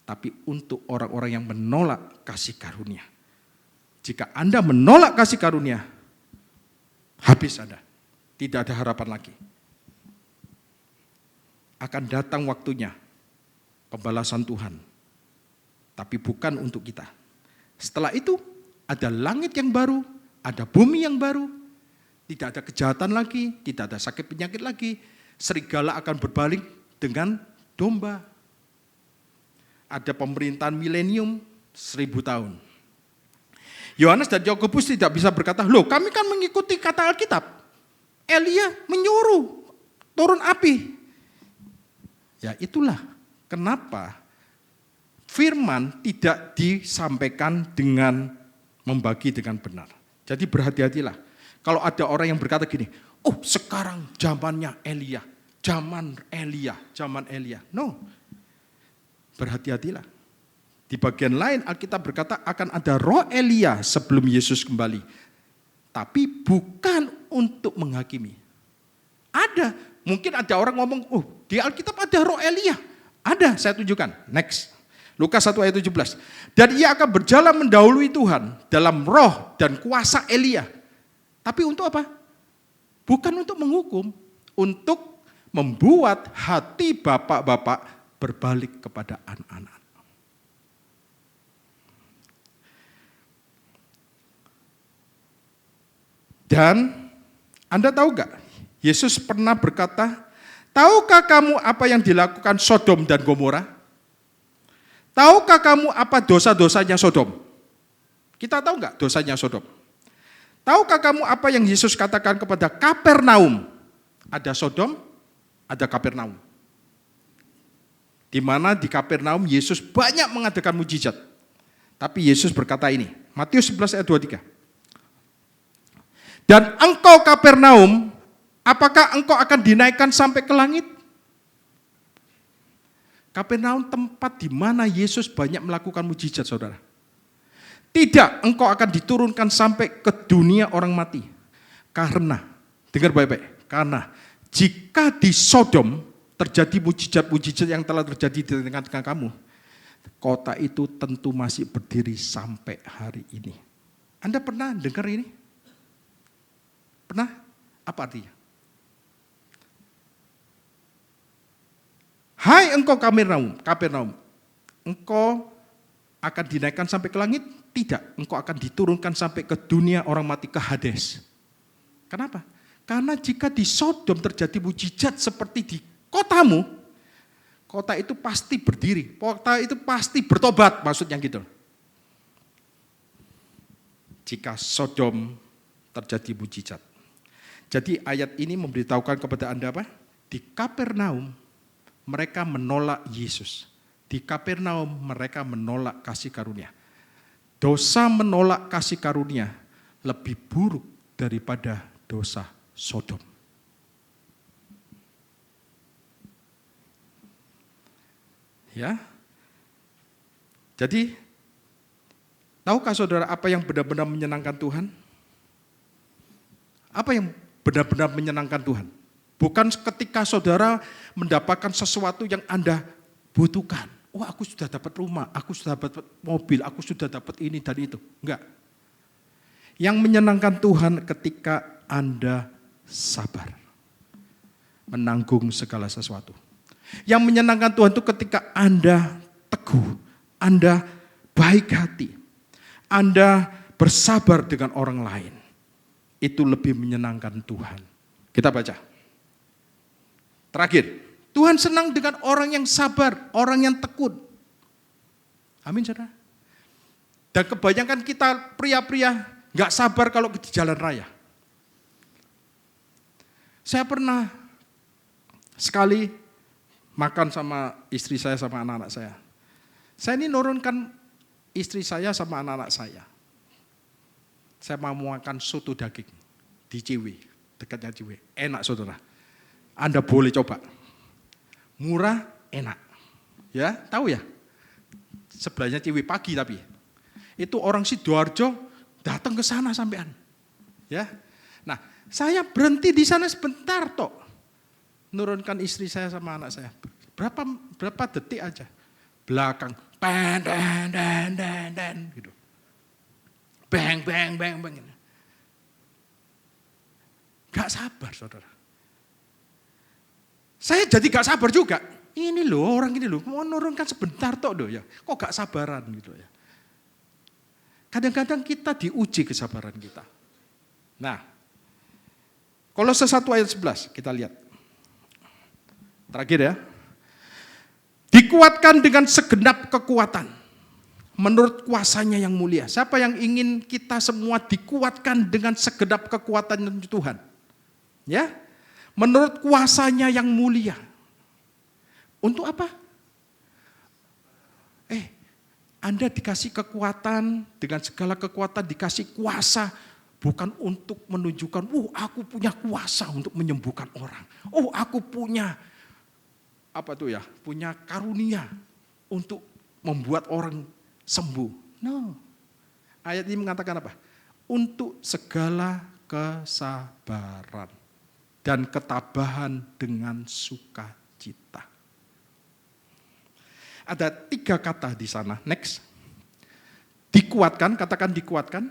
Tapi untuk orang-orang yang menolak kasih karunia. Jika Anda menolak kasih karunia, habis Anda. Tidak ada harapan lagi. Akan datang waktunya pembalasan Tuhan. Tapi bukan untuk kita. Setelah itu ada langit yang baru, ada bumi yang baru. Tidak ada kejahatan lagi, tidak ada sakit penyakit lagi. Serigala akan berbalik dengan domba. Ada pemerintahan milenium 1000 tahun. Yohanes dan Yakobus tidak bisa berkata, loh kami kan mengikuti kata Alkitab. Elia menyuruh turun api. Ya itulah kenapa firman tidak disampaikan dengan membagi dengan benar. Jadi berhati-hatilah. Kalau ada orang yang berkata gini, oh sekarang zamannya Elia, zaman Elia. No, berhati-hatilah. Di bagian lain Alkitab berkata akan ada roh Elia sebelum Yesus kembali. Tapi bukan untuk menghakimi. Ada, mungkin ada orang ngomong, oh di Alkitab ada roh Elia. Ada, saya tunjukkan. Next. Lukas 1 ayat 17. Dan ia akan berjalan mendahului Tuhan dalam roh dan kuasa Elia. Tapi untuk apa? Bukan untuk menghukum, untuk membuat hati bapak-bapak berbalik kepada anak-anak. Dan Anda tahu gak? Yesus pernah berkata, tahukah kamu apa yang dilakukan Sodom dan Gomora? Tahukah kamu apa dosa-dosanya Sodom? Kita tahu gak dosanya Sodom? Tahukah kamu apa yang Yesus katakan kepada Kapernaum? Ada Sodom, ada Kapernaum. Di mana di Kapernaum Yesus banyak mengadakan mujizat. Tapi Yesus berkata ini, Matius 11 ayat 23. Dan engkau Kapernaum, apakah engkau akan dinaikkan sampai ke langit? Kapernaum tempat di mana Yesus banyak melakukan mujizat, saudara. Tidak, engkau akan diturunkan sampai ke dunia orang mati. Karena, dengar baik-baik, karena jika di Sodom terjadi mujizat-mujizat yang telah terjadi di tengah-tengah kamu, kota itu tentu masih berdiri sampai hari ini. Anda pernah dengar ini? Pernah? Apa artinya? Hai engkau Kapernaum, engkau akan dinaikkan sampai ke langit? Tidak, engkau akan diturunkan sampai ke dunia orang mati, ke Hades. Kenapa? Karena jika di Sodom terjadi mujizat seperti di kotamu, kota itu pasti berdiri, kota itu pasti bertobat, maksudnya gitu. Jika Sodom terjadi mujizat. Jadi ayat ini memberitahukan kepada Anda apa? Di Kapernaum mereka menolak Yesus. Di Kapernaum mereka menolak kasih karunia. Dosa menolak kasih karunia lebih buruk daripada dosa Sodom. Ya. Jadi tahukah saudara apa yang benar-benar menyenangkan Tuhan? Apa yang benar-benar menyenangkan Tuhan? Bukan ketika saudara mendapatkan sesuatu yang Anda butuhkan. Oh, aku sudah dapat rumah, aku sudah dapat mobil, aku sudah dapat ini dan itu. Enggak. Yang menyenangkan Tuhan ketika Anda sabar. Menanggung segala sesuatu. Yang menyenangkan Tuhan itu ketika Anda teguh, Anda baik hati, Anda bersabar dengan orang lain. Itu lebih menyenangkan Tuhan. Kita baca. Terakhir, Tuhan senang dengan orang yang sabar, orang yang tekun. Amin, saudara. Dan kebanyakan kita pria-pria gak sabar kalau di jalan raya. Saya pernah sekali makan sama istri saya sama anak-anak saya. Saya ini nurunkan istri saya sama anak-anak saya. Saya mau makan soto daging di Ciwi, dekatnya Ciwi. Enak, saudara. Anda boleh coba. Murah, enak. Ya, tahu ya? Sebelahnya Ciwi pagi tapi. Itu orang Sidoarjo datang ke sana sampean. Ya. Nah, saya berhenti di sana sebentar tok. Nurunkan istri saya sama anak saya. Berapa detik aja. Belakang den gitu. Bang. Gak sabar, saudara. Saya jadi gak sabar juga. Ini loh, orang ini loh, mau nurunkan sebentar tok loh ya. Kok gak sabaran gitu ya. Kadang-kadang kita diuji kesabaran kita. Nah, Kolose 1 ayat 11 kita lihat. Terakhir ya. Dikuatkan dengan segenap kekuatan. Menurut kuasanya yang mulia. Siapa yang ingin kita semua dikuatkan dengan segenap kekuatan Tuhan? Ya. Menurut kuasanya yang mulia. Untuk apa? Anda dikasih kekuatan, dengan segala kekuatan dikasih kuasa. Bukan untuk menunjukkan, aku punya kuasa untuk menyembuhkan orang. Aku punya, punya karunia untuk membuat orang sembuh. No. Ayat ini mengatakan apa? Untuk segala kesabaran dan ketabahan dengan sukacita. Ada 3 kata di sana. Next. Dikuatkan, katakan dikuatkan.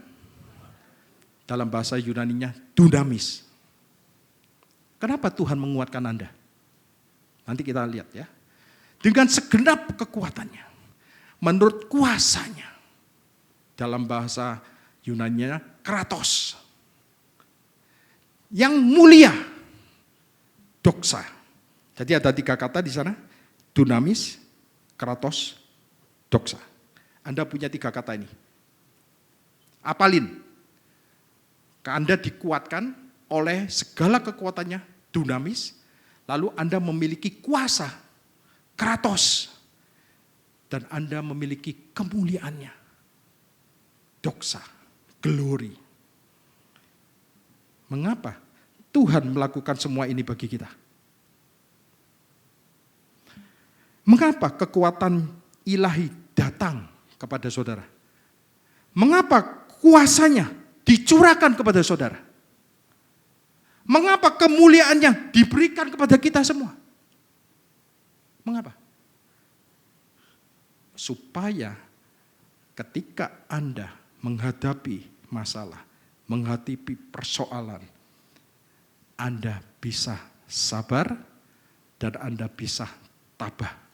Dalam bahasa Yunaninya dunamis. Kenapa Tuhan menguatkan Anda? Nanti kita lihat ya. Dengan segenap kekuatannya. Menurut kuasanya. Dalam bahasa Yunaninya kratos. Yang mulia. Doksa. Jadi ada 3 kata di sana. Dunamis, kratos, doksa. Anda punya 3 kata ini. Apalin. Anda dikuatkan oleh segala kekuatannya, dunamis. Lalu Anda memiliki kuasa, kratos. Dan Anda memiliki kemuliaannya. Doksa, glory. Mengapa Tuhan melakukan semua ini bagi kita? Mengapa kekuatan ilahi datang kepada saudara? Mengapa kuasanya dicurahkan kepada saudara? Mengapa kemuliaannya diberikan kepada kita semua? Mengapa? Supaya ketika Anda menghadapi masalah, menghadapi persoalan, Anda bisa sabar dan Anda bisa tabah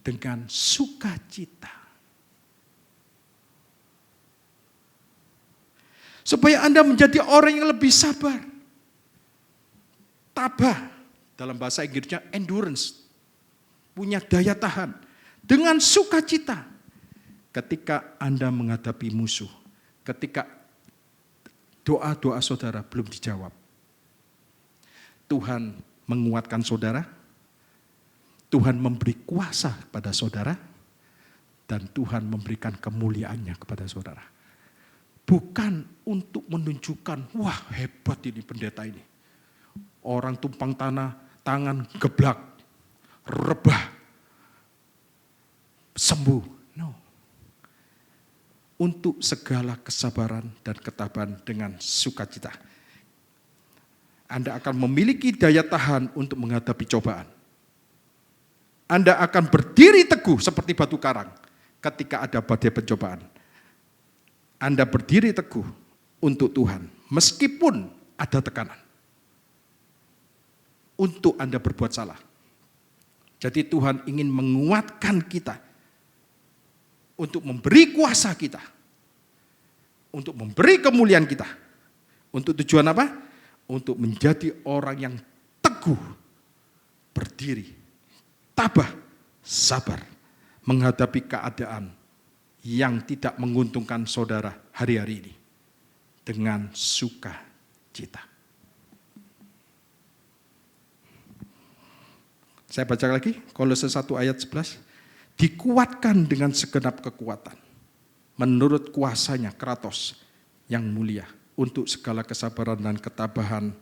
dengan sukacita. Supaya Anda menjadi orang yang lebih sabar. Tabah, dalam bahasa Inggrisnya endurance. Punya daya tahan. Dengan sukacita. Ketika Anda menghadapi musuh. Ketika doa-doa saudara belum dijawab. Tuhan menguatkan saudara. Tuhan memberi kuasa kepada saudara. Dan Tuhan memberikan kemuliaannya kepada saudara. Bukan untuk menunjukkan, wah hebat ini pendeta ini. Orang tumpang tangan geblak, rebah, sembuh. No. Untuk segala kesabaran dan ketabahan dengan sukacita. Anda akan memiliki daya tahan untuk menghadapi cobaan. Anda akan berdiri teguh seperti batu karang ketika ada badai pencobaan. Anda berdiri teguh untuk Tuhan meskipun ada tekanan. Untuk Anda berbuat salah. Jadi Tuhan ingin menguatkan kita untuk memberi kuasa kita, untuk memberi kemuliaan kita. Untuk tujuan apa? Untuk menjadi orang yang teguh, berdiri, tabah, sabar, menghadapi keadaan yang tidak menguntungkan saudara hari-hari ini dengan sukacita. Saya baca lagi, Kolose 1 ayat 11. Dikuatkan dengan segenap kekuatan, menurut kuasanya Kratos yang mulia, untuk segala kesabaran dan ketabahan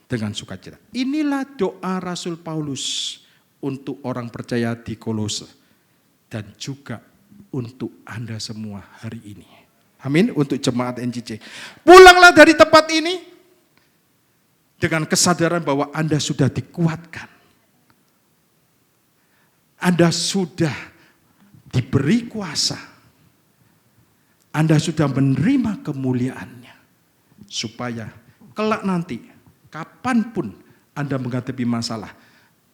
dengan sukacita. Inilah doa Rasul Paulus untuk orang percaya di Kolose dan juga untuk Anda semua hari ini. Amin, untuk jemaat NCC. Pulanglah dari tempat ini dengan kesadaran bahwa Anda sudah dikuatkan. Anda sudah diberi kuasa. Anda sudah menerima kemuliaannya. Supaya kelak nanti, kapanpun Anda menghadapi masalah,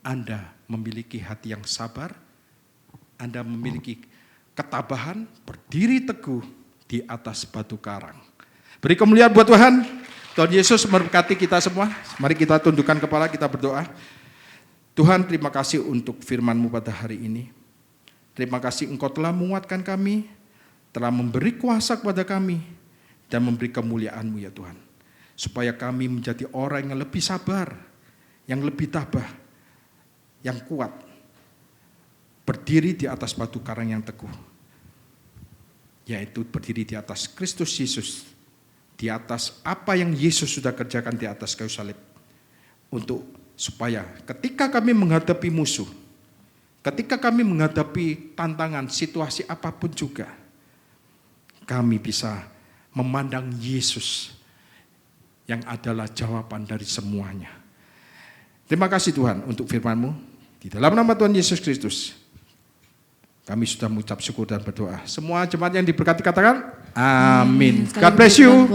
Anda memiliki hati yang sabar, Anda memiliki ketabahan, berdiri teguh di atas batu karang. Beri kemuliaan buat Tuhan. Tuhan Yesus memberkati kita semua. Mari kita tundukkan kepala, kita berdoa. Tuhan, terima kasih untuk firman-Mu pada hari ini. Terima kasih Engkau telah menguatkan kami, telah memberi kuasa kepada kami, dan memberi kemuliaan-Mu ya Tuhan. Supaya kami menjadi orang yang lebih sabar, yang lebih tabah, yang kuat, berdiri di atas batu karang yang teguh. Yaitu berdiri di atas Kristus Yesus, di atas apa yang Yesus sudah kerjakan di atas kayu salib. Supaya ketika kami menghadapi musuh, ketika kami menghadapi tantangan, situasi apapun juga, kami bisa memandang Yesus yang adalah jawaban dari semuanya. Terima kasih Tuhan untuk firman-Mu. Di dalam nama Tuhan Yesus Kristus, kami sudah mengucap syukur dan berdoa. Semua jemaat yang diberkati katakan, amin. God bless you.